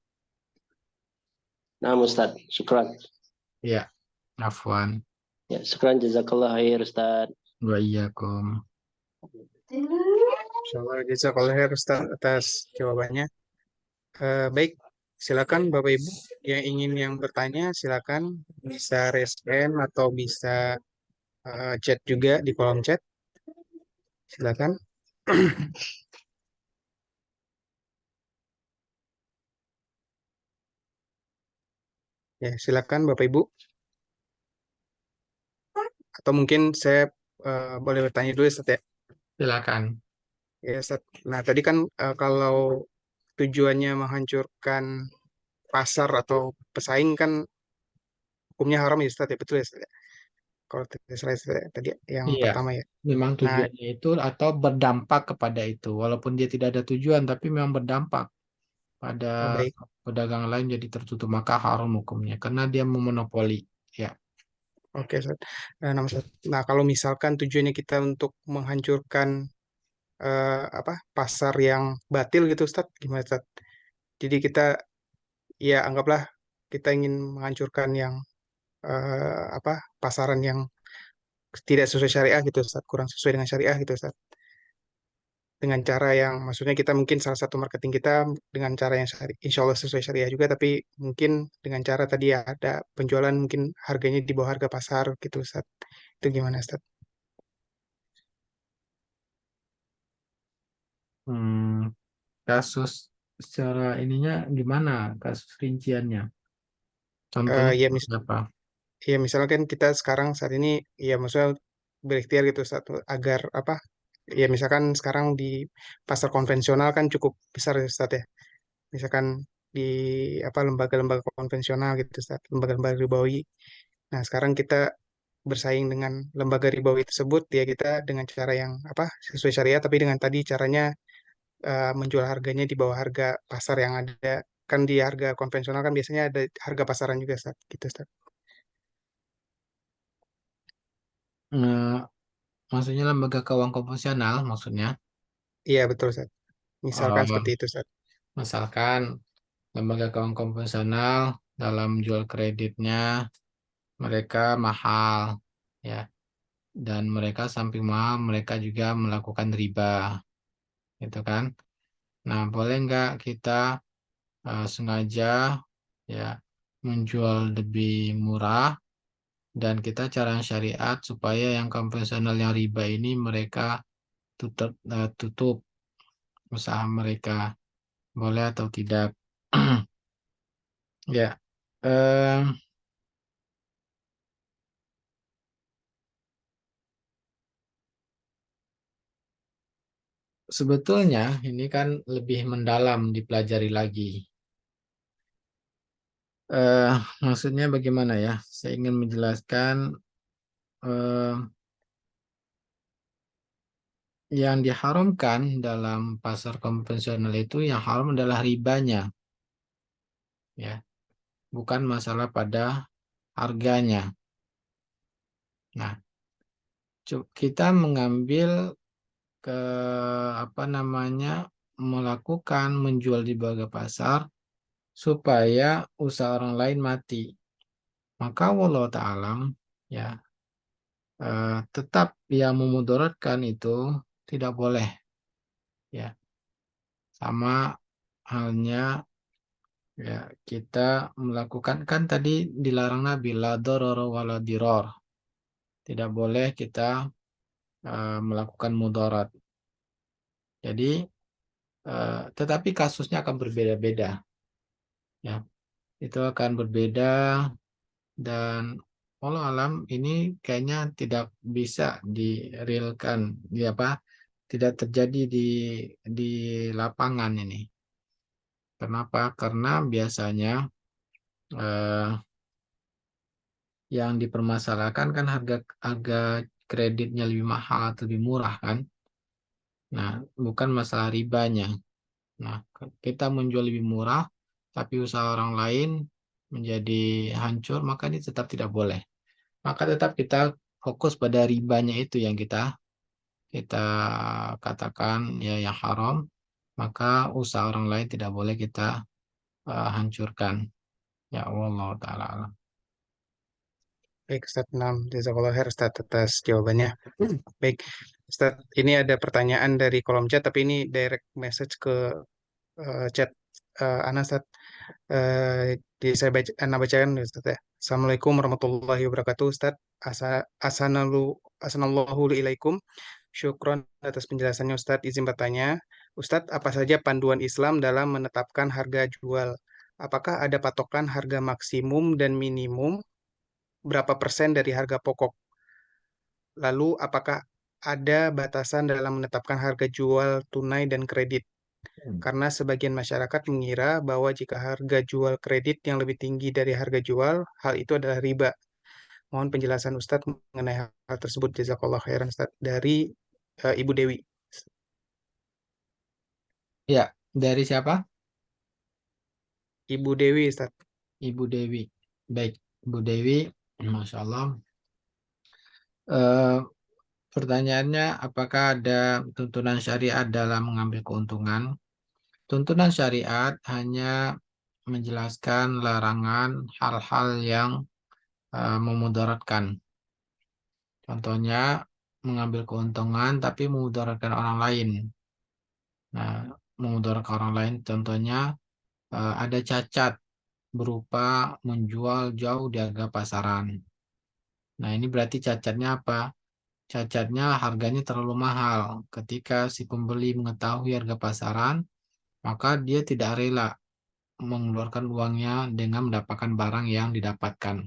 Speaker 3: Nah Ustaz, syukran.
Speaker 2: Ya, afwan.
Speaker 3: Ya, syukran jazakallah khair Ustaz.
Speaker 2: Wa iyyakum.
Speaker 1: Insyaallah jazakallahu khair Ustaz atas jawabannya. Baik, silakan Bapak Ibu yang ingin yang bertanya silakan bisa raise hand atau bisa chat juga di kolom chat. Silakan. Ya, silakan Bapak Ibu. Atau mungkin saya boleh bertanya dulu Ustaz ya.
Speaker 2: Silakan.
Speaker 1: Ya, Ustaz. Nah, tadi kan kalau tujuannya menghancurkan pasar atau pesaing kan hukumnya haram ya Ustaz ya, betul ya Ustaz ya? Kalau tadi yang
Speaker 2: Iya,
Speaker 1: pertama ya.
Speaker 2: memang
Speaker 1: Nah,
Speaker 2: tujuannya itu atau berdampak kepada itu. Walaupun dia tidak ada tujuan, tapi memang berdampak pada
Speaker 1: baik.
Speaker 2: pedagang lain jadi tertutup, maka haram hukumnya. Karena dia memonopoli. Ya,
Speaker 1: Oke, Ustaz. Nah, Ustaz. Nah, kalau misalkan tujuannya kita untuk menghancurkan apa pasar yang batil gitu, Ustaz, gimana, Ustaz? Jadi kita ya anggaplah kita ingin menghancurkan yang apa pasaran yang tidak sesuai syariah gitu, Ustaz, kurang sesuai dengan syariah gitu, Ustaz. Dengan cara yang maksudnya kita mungkin salah satu marketing kita dengan cara yang insya Allah sesuai syariah juga, tapi mungkin dengan cara tadi ya ada penjualan mungkin harganya di bawah harga pasar gitu, Ustaz. Itu gimana, Ustaz?
Speaker 2: hmm, kasus secara ininya gimana? Kasus rinciannya. Contohnya
Speaker 1: Ya,
Speaker 2: seperti apa?
Speaker 1: ya misalnya kan kita sekarang saat ini ya maksudnya berikhtiar gitu satu agar apa ya misalkan sekarang di pasar konvensional kan cukup besar ya Ustaz ya. Misalkan di apa lembaga-lembaga konvensional gitu Ustaz, lembaga-lembaga ribawi. Nah, sekarang kita bersaing dengan lembaga ribawi tersebut ya kita dengan cara yang apa sesuai syariat tapi dengan tadi caranya menjual harganya di bawah harga pasar yang ada kan di harga konvensional kan biasanya ada harga pasaran juga Ustaz gitu Ustaz.
Speaker 2: Eh, Maksudnya lembaga keuangan konvensional maksudnya.
Speaker 1: Iya, betul, Ustaz. Misalkan
Speaker 2: Oh,
Speaker 1: seperti itu, Ustaz.
Speaker 2: misalkan lembaga keuangan konvensional dalam jual kreditnya mereka mahal, ya, dan mereka samping mahal mereka juga melakukan riba, gitu kan. Nah, boleh nggak kita sengaja, ya, menjual lebih murah dan kita cara syariat supaya yang konvensional yang riba ini mereka tutup usaha mereka, boleh atau tidak? Ya, eh, sebetulnya ini kan lebih mendalam dipelajari lagi. Eh, Maksudnya bagaimana ya? Saya ingin menjelaskan eh, yang diharamkan dalam pasar konvensional itu yang haram adalah ribanya, ya, bukan masalah pada harganya. Nah, kita mengambil ke apa namanya melakukan menjual di harga pasar supaya usaha orang lain mati. Maka wallahu ta'ala, ya, tetap yang memudaratkan itu tidak boleh, ya. Sama halnya, ya, kita melakukan kan tadi dilarang Nabi la darara wala dirar. Tidak boleh kita melakukan mudarat. Jadi tetapi kasusnya akan berbeda-beda, ya. Itu akan berbeda dan Allah alam ini kayaknya tidak bisa direalkan, di apa? Tidak terjadi di lapangan ini. Kenapa? Karena biasanya eh, yang dipermasalahkan kan harga harga kreditnya lebih mahal atau lebih murah kan. Nah, bukan masalah ribanya. Nah, kita menjual lebih murah tapi usaha orang lain menjadi hancur, maka ini tetap tidak boleh. Maka tetap kita fokus pada ribanya itu yang kita kita katakan ya yang haram, maka usaha orang lain tidak boleh kita hancurkan. Ya Allah taala alam.
Speaker 1: Baik, Ustaz. Nam, jazakallah khair, Ustaz, atas jawabannya. Baik, Ustaz. Ini ada pertanyaan dari kolom chat, tapi ini direct message ke chat Ana, Ustaz. Jadi saya baca, Ana bacakan, Ustaz, ya. Assalamualaikum warahmatullahi wabarakatuh, Ustaz. Asanallahu ilaikum. Syukron atas penjelasannya, Ustadz. Izin bertanya, Ustadz, apa saja panduan Islam dalam menetapkan harga jual? Apakah ada patokan harga maksimum dan minimum? Berapa persen dari harga pokok? Lalu, apakah ada batasan dalam menetapkan harga jual tunai dan kredit? Karena sebagian masyarakat mengira bahwa jika harga jual kredit yang lebih tinggi dari harga jual, hal itu adalah riba. Mohon penjelasan Ustadz mengenai hal tersebut. Jazakallah khairan, Ustadz. Dari Ibu Dewi.
Speaker 2: Ya, dari siapa?
Speaker 1: Ibu Dewi, Ustadz.
Speaker 2: Ibu Dewi. Baik, Ibu Dewi, Masya Allah. Eh, Pertanyaannya, apakah ada tuntunan syariat dalam mengambil keuntungan? Tuntunan syariat hanya menjelaskan larangan hal-hal yang memudaratkan. Contohnya, mengambil keuntungan tapi memudaratkan orang lain. Nah, memudaratkan orang lain contohnya ada cacat berupa menjual jauh di harga pasaran. Nah, ini berarti cacatnya apa? Cacatnya harganya terlalu mahal. Ketika si pembeli mengetahui harga pasaran, maka dia tidak rela mengeluarkan uangnya dengan mendapatkan barang yang didapatkan.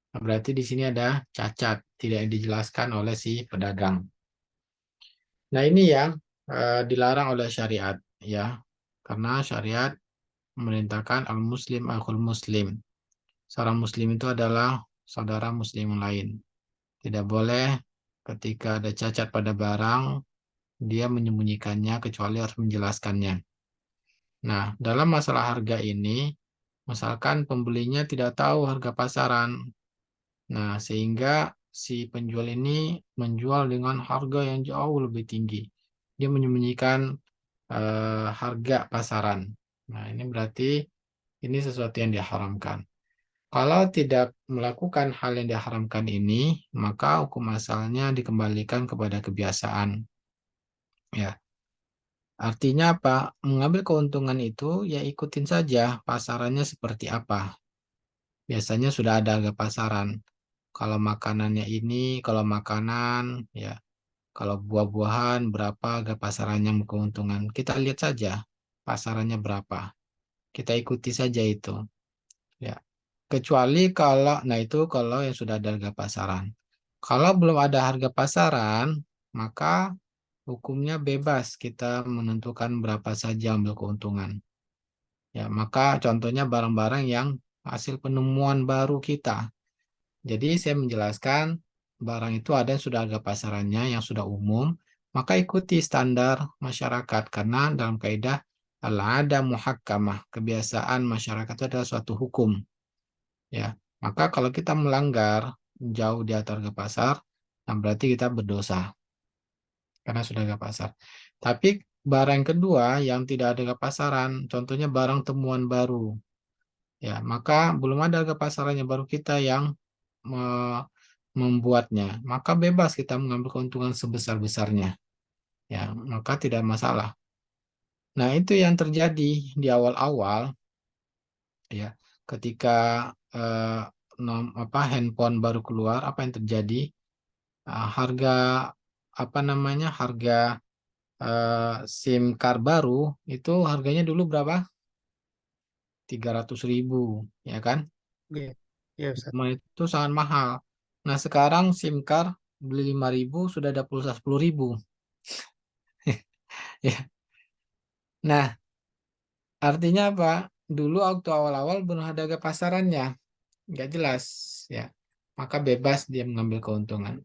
Speaker 2: Nah, berarti di sini ada cacat, tidak dijelaskan oleh si pedagang. Nah, ini yang dilarang oleh syariat, ya. Karena syariat memerintahkan al-muslim akhul muslim. Seorang muslim itu adalah saudara muslim yang lain. Tidak boleh ketika ada cacat pada barang, dia menyembunyikannya kecuali harus menjelaskannya. Nah, dalam masalah harga ini, misalkan pembelinya tidak tahu harga pasaran. Nah, sehingga si penjual ini menjual dengan harga yang jauh lebih tinggi. Dia menyembunyikan harga pasaran. Nah, ini berarti ini sesuatu yang diharamkan. Kalau tidak melakukan hal yang diharamkan ini, maka hukum asalnya dikembalikan kepada kebiasaan. Ya, artinya apa? Mengambil keuntungan itu ya ikutin saja pasarannya seperti apa. Biasanya sudah ada harga pasaran. Kalau makanannya ini, kalau makanan, ya, kalau buah-buahan berapa harga pasarannya keuntungan. Kita lihat saja pasarannya berapa. Kita ikuti saja itu. Ya. Kecuali kalau, nah itu kalau yang sudah ada harga pasaran. Kalau belum ada harga pasaran, maka hukumnya bebas kita menentukan berapa saja ambil keuntungan. Ya, maka contohnya barang-barang yang hasil penemuan baru kita. Jadi saya menjelaskan barang itu ada yang sudah harga pasarannya yang sudah umum, maka ikuti standar masyarakat karena dalam kaidah al-ada muhakkamah, kebiasaan masyarakat itu adalah suatu hukum. Ya, maka kalau kita melanggar jauh di atas harga pasar, nah berarti kita berdosa karena sudah harga pasar. Tapi barang yang kedua yang tidak ada harga pasaran, contohnya barang temuan baru, ya maka belum ada harga pasarannya baru kita yang membuatnya, maka bebas kita mengambil keuntungan sebesar-besarnya, ya maka tidak masalah. Nah itu yang terjadi di awal-awal, ya ketika eh, handphone baru keluar, apa yang terjadi? Harga apa namanya harga SIM card baru itu harganya dulu berapa? 300.000, ya kan?
Speaker 1: Iya, iya Ustaz.
Speaker 2: Itu sangat mahal. Nah, sekarang SIM card beli 5.000 sudah ada pulsa 10.000. Ya. Nah, artinya apa? Dulu waktu awal-awal belum ada harga pasarannya, nggak jelas, ya. Maka bebas dia mengambil keuntungan.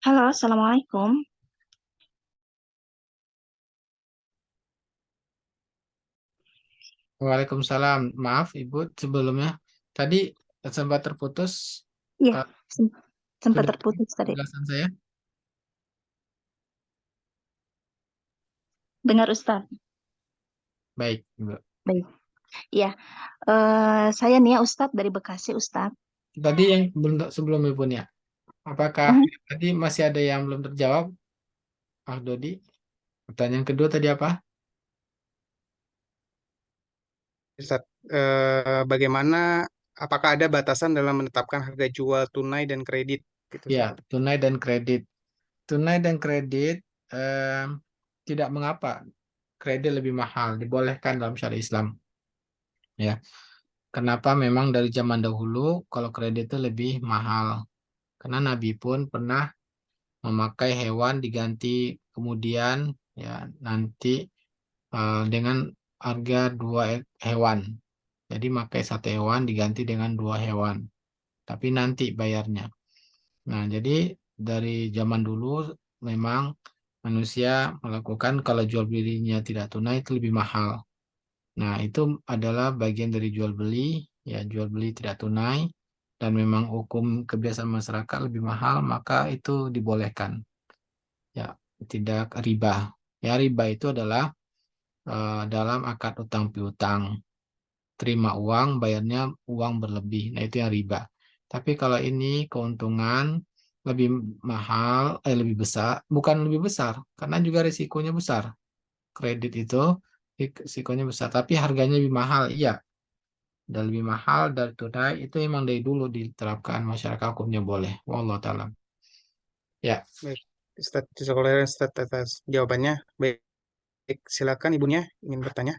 Speaker 4: Halo, Assalamualaikum.
Speaker 2: Waalaikumsalam. Maaf, Ibu, sebelumnya tadi sempat terputus.
Speaker 4: Iya,
Speaker 2: eh,
Speaker 4: sempat
Speaker 2: sudah
Speaker 4: terputus tadi.
Speaker 2: penjelasan saya?
Speaker 4: Dengar Ustadz?
Speaker 2: Baik, Ibu.
Speaker 4: Baik. Iya, saya Nia Ustadz dari Bekasi, Ustadz.
Speaker 2: Tadi yang sebelum Ibu ya, apakah
Speaker 4: Hmm,
Speaker 2: tadi masih ada yang belum terjawab? Dodi, pertanyaan kedua tadi apa?
Speaker 1: Ustaz, bagaimana, apakah ada batasan dalam menetapkan harga jual tunai dan kredit? Gitu,
Speaker 2: Ya,
Speaker 1: Ustaz.
Speaker 2: tunai dan kredit. Tunai dan kredit em, tidak mengapa. Kredit lebih mahal, dibolehkan dalam syariat Islam. Ya, kenapa memang dari zaman dahulu kalau kredit itu lebih mahal? Karena Nabi pun pernah memakai hewan diganti kemudian ya nanti dengan harga dua hewan. Jadi pakai satu hewan diganti dengan dua hewan, tapi nanti bayarnya. Nah, jadi dari zaman dulu memang manusia melakukan kalau jual belinya tidak tunai itu lebih mahal. Nah, itu adalah bagian dari jual beli, ya jual beli tidak tunai dan memang hukum kebiasaan masyarakat lebih mahal, maka itu dibolehkan. Ya, tidak riba. Ya, riba itu adalah dalam akad utang piutang. Terima uang, bayarnya uang berlebih. Nah, itu yang riba. Tapi kalau ini keuntungan lebih mahal, lebih besar, bukan lebih besar, karena juga risikonya besar. Kredit itu risikonya besar, tapi harganya lebih mahal, iya. Dan lebih mahal dari tunai, itu memang dari dulu diterapkan masyarakat hukumnya boleh. Wallah ta'ala. Ya,
Speaker 1: Baik, Ustaz, jazakallahu khairan, Ustaz, atas jawabannya. Baik, silakan ibunya ingin bertanya.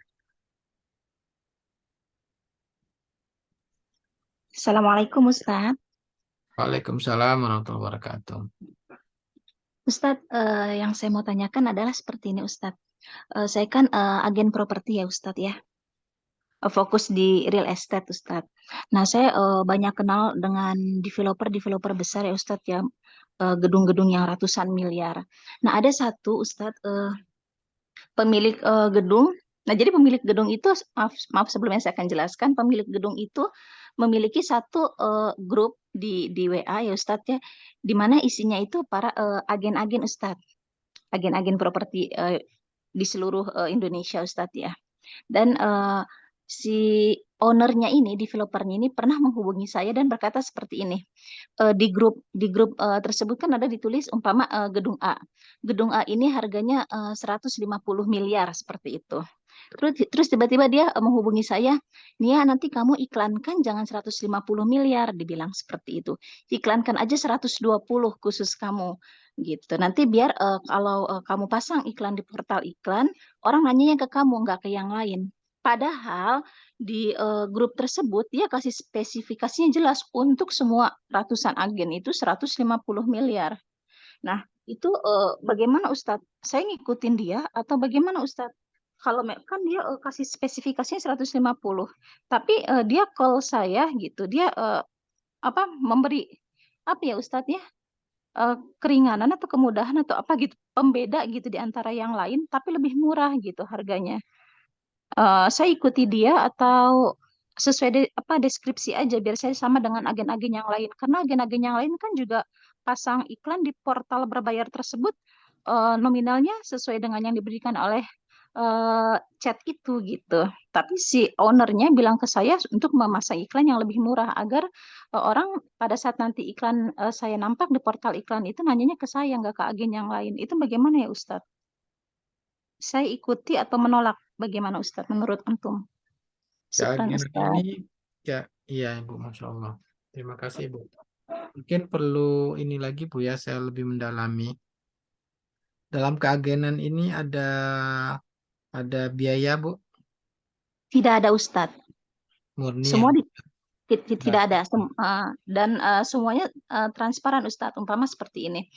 Speaker 4: Assalamualaikum Ustadz.
Speaker 2: Waalaikumsalam warahmatullahi wabarakatuh.
Speaker 4: Ustadz, yang saya mau tanyakan adalah seperti ini Ustadz. Saya kan agen properti ya Ustadz ya. Fokus di real estate Ustadz. Nah, saya banyak kenal dengan developer-developer besar ya Ustadz ya. Gedung-gedung yang ratusan miliar. Nah, ada satu Ustadz pemilik gedung. Nah, jadi pemilik gedung itu, maaf sebelumnya saya akan jelaskan, pemilik gedung itu memiliki satu grup di WA ya Ustadz ya, di mana isinya itu para agen-agen Ustadz, agen-agen properti di seluruh Indonesia Ustadz ya. Dan si ownernya ini, developernya ini pernah menghubungi saya dan berkata seperti ini. Di grup tersebut kan ada ditulis umpama gedung A. Gedung A ini harganya 150 miliar seperti itu. Terus tiba-tiba dia menghubungi saya, Nia nanti kamu iklankan jangan 150 miliar, dibilang seperti itu. Iklankan aja 120 khusus kamu gitu. Nanti biar kalau kamu pasang iklan di portal iklan, orang nanyanya ke kamu, nggak ke yang lain. Padahal di grup tersebut dia kasih spesifikasinya jelas untuk semua ratusan agen itu 150 miliar. Nah, itu bagaimana Ustadz? Saya ngikutin dia atau bagaimana Ustadz? Kalau kan dia kasih spesifikasinya 150, tapi dia call saya gitu. Dia apa memberi apa ya Ustadz ya? Keringanan atau kemudahan atau apa gitu, pembeda gitu di antara yang lain, tapi lebih murah gitu harganya. Saya ikuti dia atau sesuai apa deskripsi aja biar saya sama dengan agen-agen yang lain karena agen-agen yang lain kan juga pasang iklan di portal berbayar tersebut nominalnya sesuai dengan yang diberikan oleh chat itu gitu. Tapi si ownernya bilang ke saya untuk memasang iklan yang lebih murah agar orang pada saat nanti iklan saya nampak di portal iklan itu nanyanya ke saya nggak ke agen yang lain. Itu bagaimana ya Ustadz? Saya ikuti atau menolak? Bagaimana Ustadz menurut antum?
Speaker 2: Ya,
Speaker 4: Syukran
Speaker 2: agen ini,
Speaker 4: Ustadz.
Speaker 2: ya, iya Ibu, Masya Allah. Terima kasih Ibu. Mungkin perlu ini lagi Bu ya, saya lebih mendalami. Dalam keagenan ini ada biaya Bu,
Speaker 4: Tidak ada Ustadz.
Speaker 2: murni yang
Speaker 4: Semua tidak ada.
Speaker 2: gratis.
Speaker 4: Dan semuanya transparan Ustadz. Umpama seperti ini.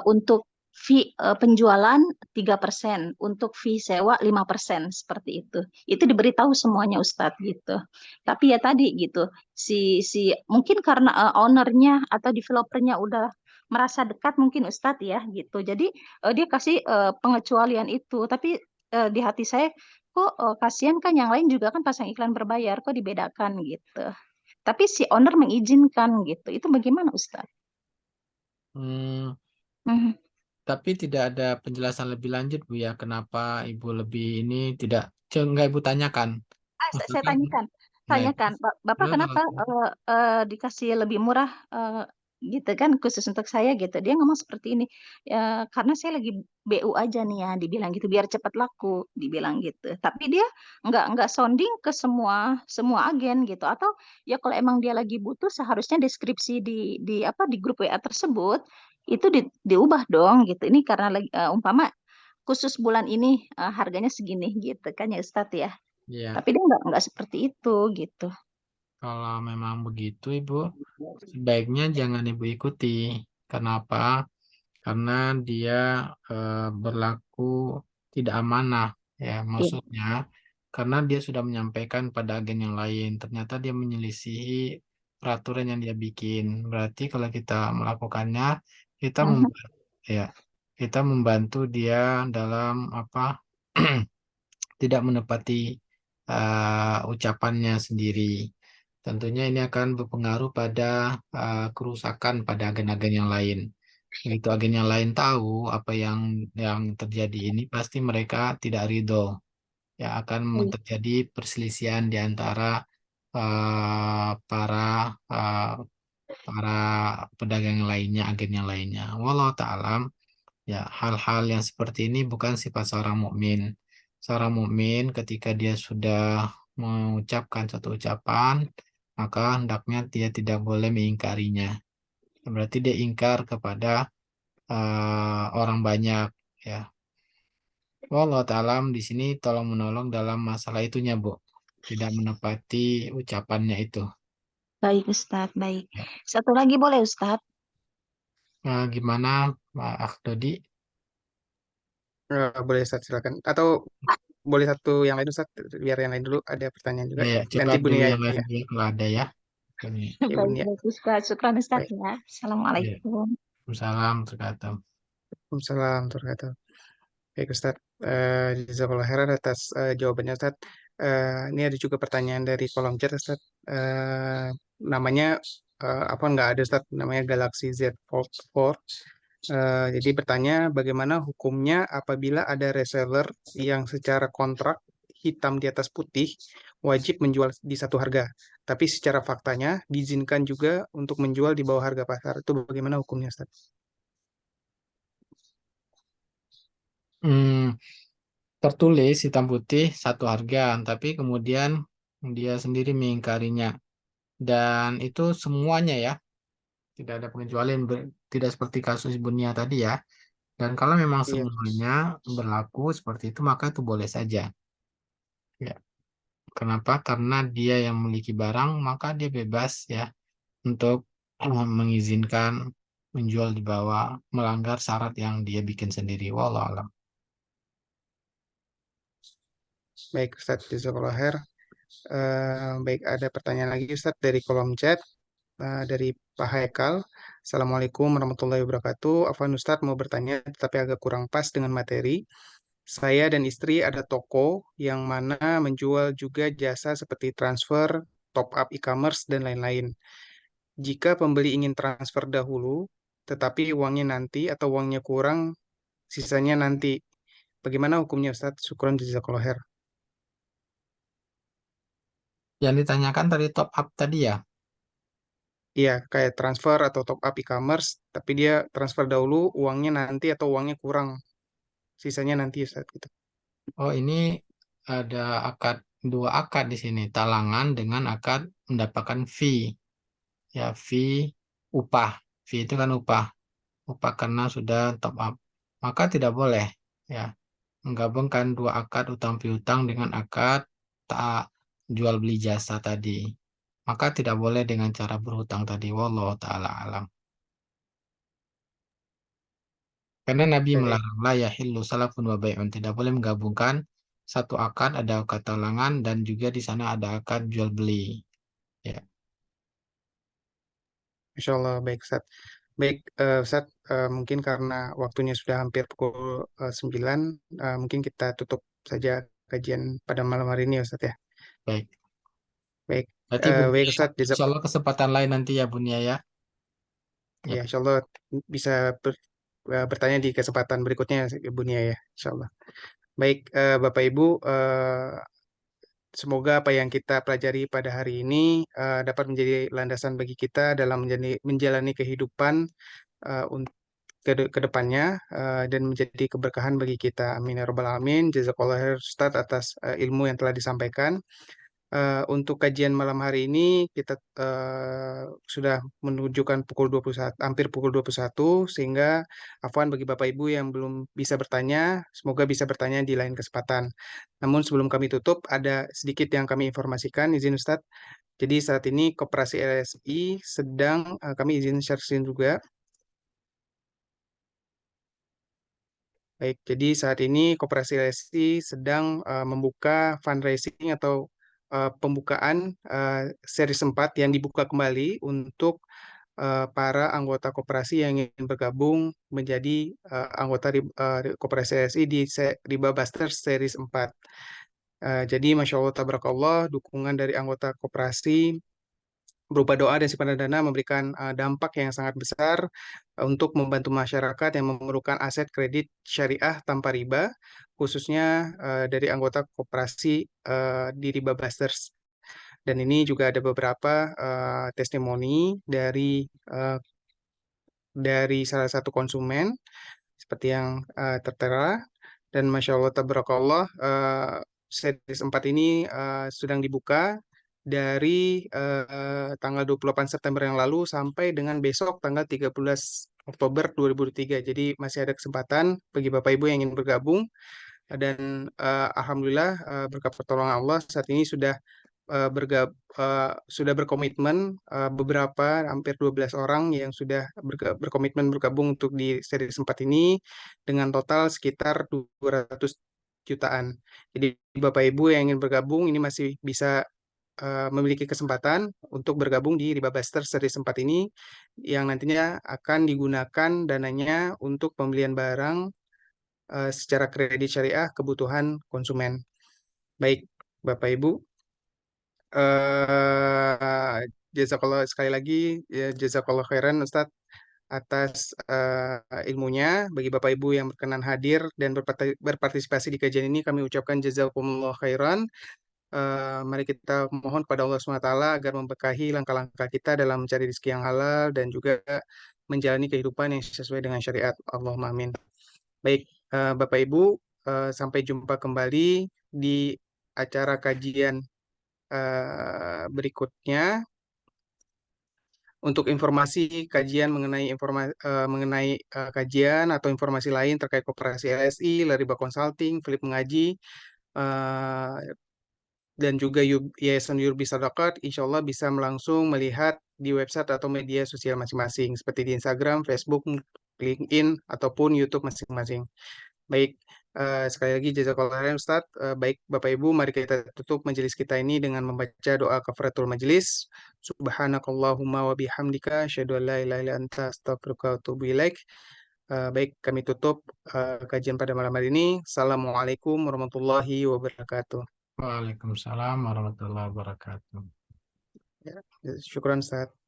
Speaker 4: Untuk fee penjualan 3%, untuk fee sewa 5%, seperti itu. Itu diberitahu semuanya Ustadz gitu. Tapi ya tadi gitu, si mungkin karena ownernya atau developernya udah merasa dekat mungkin Ustadz ya gitu. Jadi dia kasih pengecualian itu. Tapi di hati saya kok kasihan kan yang lain juga kan pasang iklan berbayar, kok dibedakan gitu. Tapi si owner mengizinkan gitu. Itu bagaimana Ustaz?
Speaker 2: Hmm,
Speaker 4: Mhm.
Speaker 2: tapi tidak ada penjelasan lebih lanjut Bu ya, kenapa Ibu lebih ini tidak, enggak Ibu tanyakan.
Speaker 4: Saya
Speaker 2: Maksudnya,
Speaker 4: tanyakan,
Speaker 2: nah itu,
Speaker 4: Bapak
Speaker 2: kenapa kalau
Speaker 4: kenapa dikasih lebih murah gitu kan khusus untuk saya gitu. Dia ngomong seperti ini, karena saya lagi BU aja nih ya, dibilang gitu biar cepat laku, dibilang gitu. Tapi dia nggak sounding ke semua semua agen gitu. Atau ya kalau emang dia lagi butuh seharusnya deskripsi di apa di grup WA tersebut itu diubah dong gitu. Ini karena lagi umpama khusus bulan ini harganya segini gitu kan ya Ustadz ya.
Speaker 2: ya,
Speaker 4: Tapi dia nggak seperti itu gitu.
Speaker 2: kalau memang begitu Ibu, sebaiknya jangan Ibu ikuti. Kenapa? Karena dia berlaku tidak amanah, ya
Speaker 4: Iya.
Speaker 2: maksudnya karena dia sudah menyampaikan pada agen yang lain, ternyata dia menyelisihi peraturan yang dia bikin. Berarti kalau kita melakukannya, kita
Speaker 4: Mhm.
Speaker 2: membantu, ya, kita membantu dia dalam apa? Tidak menepati ucapannya sendiri. Tentunya ini akan berpengaruh pada kerusakan pada agen-agen yang lain. Begitu agen yang lain tahu apa yang terjadi ini, pasti mereka tidak ridho. Ya akan
Speaker 4: Iya.
Speaker 2: terjadi perselisihan di antara para uh, para pedagang yang lainnya, agen yang lainnya. Wallahu ta'ala. Ya, hal-hal yang seperti ini bukan sifat seorang mukmin. Seorang mukmin ketika dia sudah mengucapkan suatu ucapan, maka hendaknya dia tidak boleh mengingkarinya. Berarti dia ingkar kepada orang banyak, ya. Wallahu ta'ala di sini tolong menolong dalam masalah itunya, Bu. Tidak menepati ucapannya itu.
Speaker 4: Baik Ustadz, baik.
Speaker 2: Ya.
Speaker 4: Satu lagi boleh Ustadz?
Speaker 2: Nah, gimana, Pak Akhdodi?
Speaker 1: Boleh Ustaz, silakan. Atau boleh satu yang lain Ustaz, biar yang lain dulu ada pertanyaan juga.
Speaker 2: Ya, coba
Speaker 1: Ganti Bu
Speaker 2: dulu
Speaker 1: Nia
Speaker 2: yang lain
Speaker 1: ya.
Speaker 2: dulu kalau ada ya. Ini.
Speaker 1: Ya Bu
Speaker 4: Baik,
Speaker 1: Nia.
Speaker 4: baik Ustaz. Syukran Ustaz
Speaker 1: Baik.
Speaker 4: ya.
Speaker 2: Ya.
Speaker 4: Assalamualaikum.
Speaker 2: Waalaikumsalam terkata.
Speaker 1: Waalaikumsalam warahmatullahi wabarakatuh. Baik Ustaz, jazakallah khairan atas jawabannya Ustaz. Ini ada juga pertanyaan dari kolom chat Ustaz. Namanya apa nggak ada Ustaz, namanya Galaxy Z Fold 4. Jadi bertanya bagaimana hukumnya apabila ada reseller yang secara kontrak hitam di atas putih wajib menjual di satu harga, tapi secara faktanya diizinkan juga untuk menjual di bawah harga pasar. Itu bagaimana hukumnya Ustaz?
Speaker 2: Hmm, tertulis hitam putih satu harga, tapi kemudian dia sendiri mengingkarinya. Dan itu semuanya ya, tidak ada pengecualian, tidak seperti kasus Bunia tadi ya. Dan kalau memang
Speaker 1: Iya,
Speaker 2: semuanya berlaku seperti itu, maka itu boleh saja. Ya. Kenapa? Karena dia yang memiliki barang, maka dia bebas ya untuk mengizinkan menjual di bawah, melanggar syarat yang dia bikin sendiri. Wallah alam.
Speaker 1: baik Ustaz, jazakallah khair. Baik, ada pertanyaan lagi Ustaz dari kolom chat. Dari Pak Haikal. Assalamualaikum warahmatullahi wabarakatuh. Afwan Ustadz mau bertanya, tapi agak kurang pas dengan materi. Saya dan istri ada toko yang mana menjual juga jasa seperti transfer, top up e-commerce, dan lain-lain. Jika pembeli ingin transfer dahulu, tetapi uangnya nanti atau uangnya kurang, sisanya nanti. Bagaimana hukumnya Ustadz? Syukran jazakallah khair.
Speaker 2: Yang ditanyakan tadi top up tadi ya.
Speaker 1: Iya, kayak transfer atau top up e-commerce, tapi dia transfer dahulu, uangnya nanti atau uangnya kurang, sisanya nanti Ustaz gitu.
Speaker 2: Oh, ini ada akad, dua akad di sini, talangan dengan akad mendapatkan fee. Ya, fee upah. Fee itu kan upah. Upah karena sudah top up. Maka tidak boleh ya menggabungkan dua akad utang piutang dengan akad tak jual beli jasa tadi. Maka tidak boleh dengan cara berhutang tadi. Wallahu taala alam. Karena Nabi
Speaker 1: Baik,
Speaker 2: melarang la yahillu salafun wa bai'un. Tidak boleh menggabungkan satu akad, ada akad talangan dan juga di sana ada akad jual beli. Ya,
Speaker 1: Insya Allah baik Ustaz. Baik Ustaz, mungkin karena waktunya sudah hampir pukul 9, mungkin kita tutup saja kajian pada malam hari ini ya Ustaz ya.
Speaker 2: baik.
Speaker 1: Baik,
Speaker 2: Berarti Bun,
Speaker 1: baik Ustaz,
Speaker 2: insya Allah kesempatan lain nanti ya Bunia ya.
Speaker 1: ya
Speaker 2: Ya,
Speaker 1: Insya Allah bisa bertanya di kesempatan berikutnya ya Bu Nia ya, Insya Allah. Baik, Bapak Ibu, semoga apa yang kita pelajari pada hari ini dapat menjadi landasan bagi kita dalam menjalani kehidupan untuk ke depannya dan menjadi keberkahan bagi kita. Amin ya rabbal alamin. Jazakallah khair Ustaz atas ilmu yang telah disampaikan. Untuk kajian malam hari ini kita sudah menunjukkan pukul 21, hampir pukul 21, sehingga afwan bagi Bapak Ibu yang belum bisa bertanya, semoga bisa bertanya di lain kesempatan. Namun sebelum kami tutup, ada sedikit yang kami informasikan, izin Ustadz. Jadi saat ini Koperasi LSI sedang, kami izin share screen juga. Baik, jadi saat ini Koperasi LSI sedang membuka fundraising atau pembukaan seri 4 yang dibuka kembali untuk para anggota koperasi yang ingin bergabung menjadi anggota Koperasi LSI di Riba Busters Series 4. Jadi Masya Allah, Tabarakallah, dukungan dari anggota koperasi berupa doa dan simpanan dana memberikan dampak yang sangat besar untuk membantu masyarakat yang memerlukan aset kredit syariah tanpa riba, khususnya dari anggota koperasi di Riba Busters. Dan ini juga ada beberapa testimoni dari salah satu konsumen seperti yang tertera. Dan Masya Allah, Tabarakallah, series 4 ini sedang dibuka dari tanggal 28 September yang lalu sampai dengan besok tanggal 13 Oktober 2023. Jadi masih ada kesempatan bagi Bapak Ibu yang ingin bergabung. Dan Alhamdulillah berkat pertolongan Allah saat ini sudah sudah berkomitmen, beberapa hampir 12 orang yang sudah berkomitmen bergabung untuk di seri 4 ini dengan total sekitar 200 jutaan. Jadi Bapak Ibu yang ingin bergabung ini masih bisa memiliki kesempatan untuk bergabung di Riba Buster seri 4 ini yang nantinya akan digunakan dananya untuk pembelian barang secara kredit syariah kebutuhan konsumen. Baik, Bapak Ibu, jazakallah sekali lagi, ya jazakallah khairan Ustadz atas ilmunya. Bagi Bapak Ibu yang berkenan hadir dan berpartisipasi di kajian ini, kami ucapkan jazakumullah khairan. Mari kita mohon kepada Allah SWT agar memberkahi langkah-langkah kita dalam mencari rezeki yang halal dan juga menjalani kehidupan yang sesuai dengan syariat. Allahumma amin. Baik, Bapak Ibu, sampai jumpa kembali di acara kajian berikutnya. Untuk informasi kajian mengenai kajian atau informasi lain terkait koperasi LSI, Lariba Consulting, Philip Mengaji, dan juga Yayasan Yurbi Sadaqat, insya Allah bisa langsung melihat di website atau media sosial masing-masing, seperti di Instagram, Facebook, LinkedIn, ataupun YouTube masing-masing. Baik, sekali lagi jazakallah khairan Ustaz. Baik Bapak Ibu, mari kita tutup majelis kita ini dengan membaca doa kafaratul majelis. Subhanakallahumma wa bihamdika asyhadu an la ilaha illa anta astaghfiruka wa atubu ilaik. Baik, kami tutup kajian pada malam hari ini. Assalamualaikum warahmatullahi wabarakatuh.
Speaker 2: Waalaikumsalam warahmatullahi wabarakatuh.
Speaker 1: Ya, syukran Ustaz.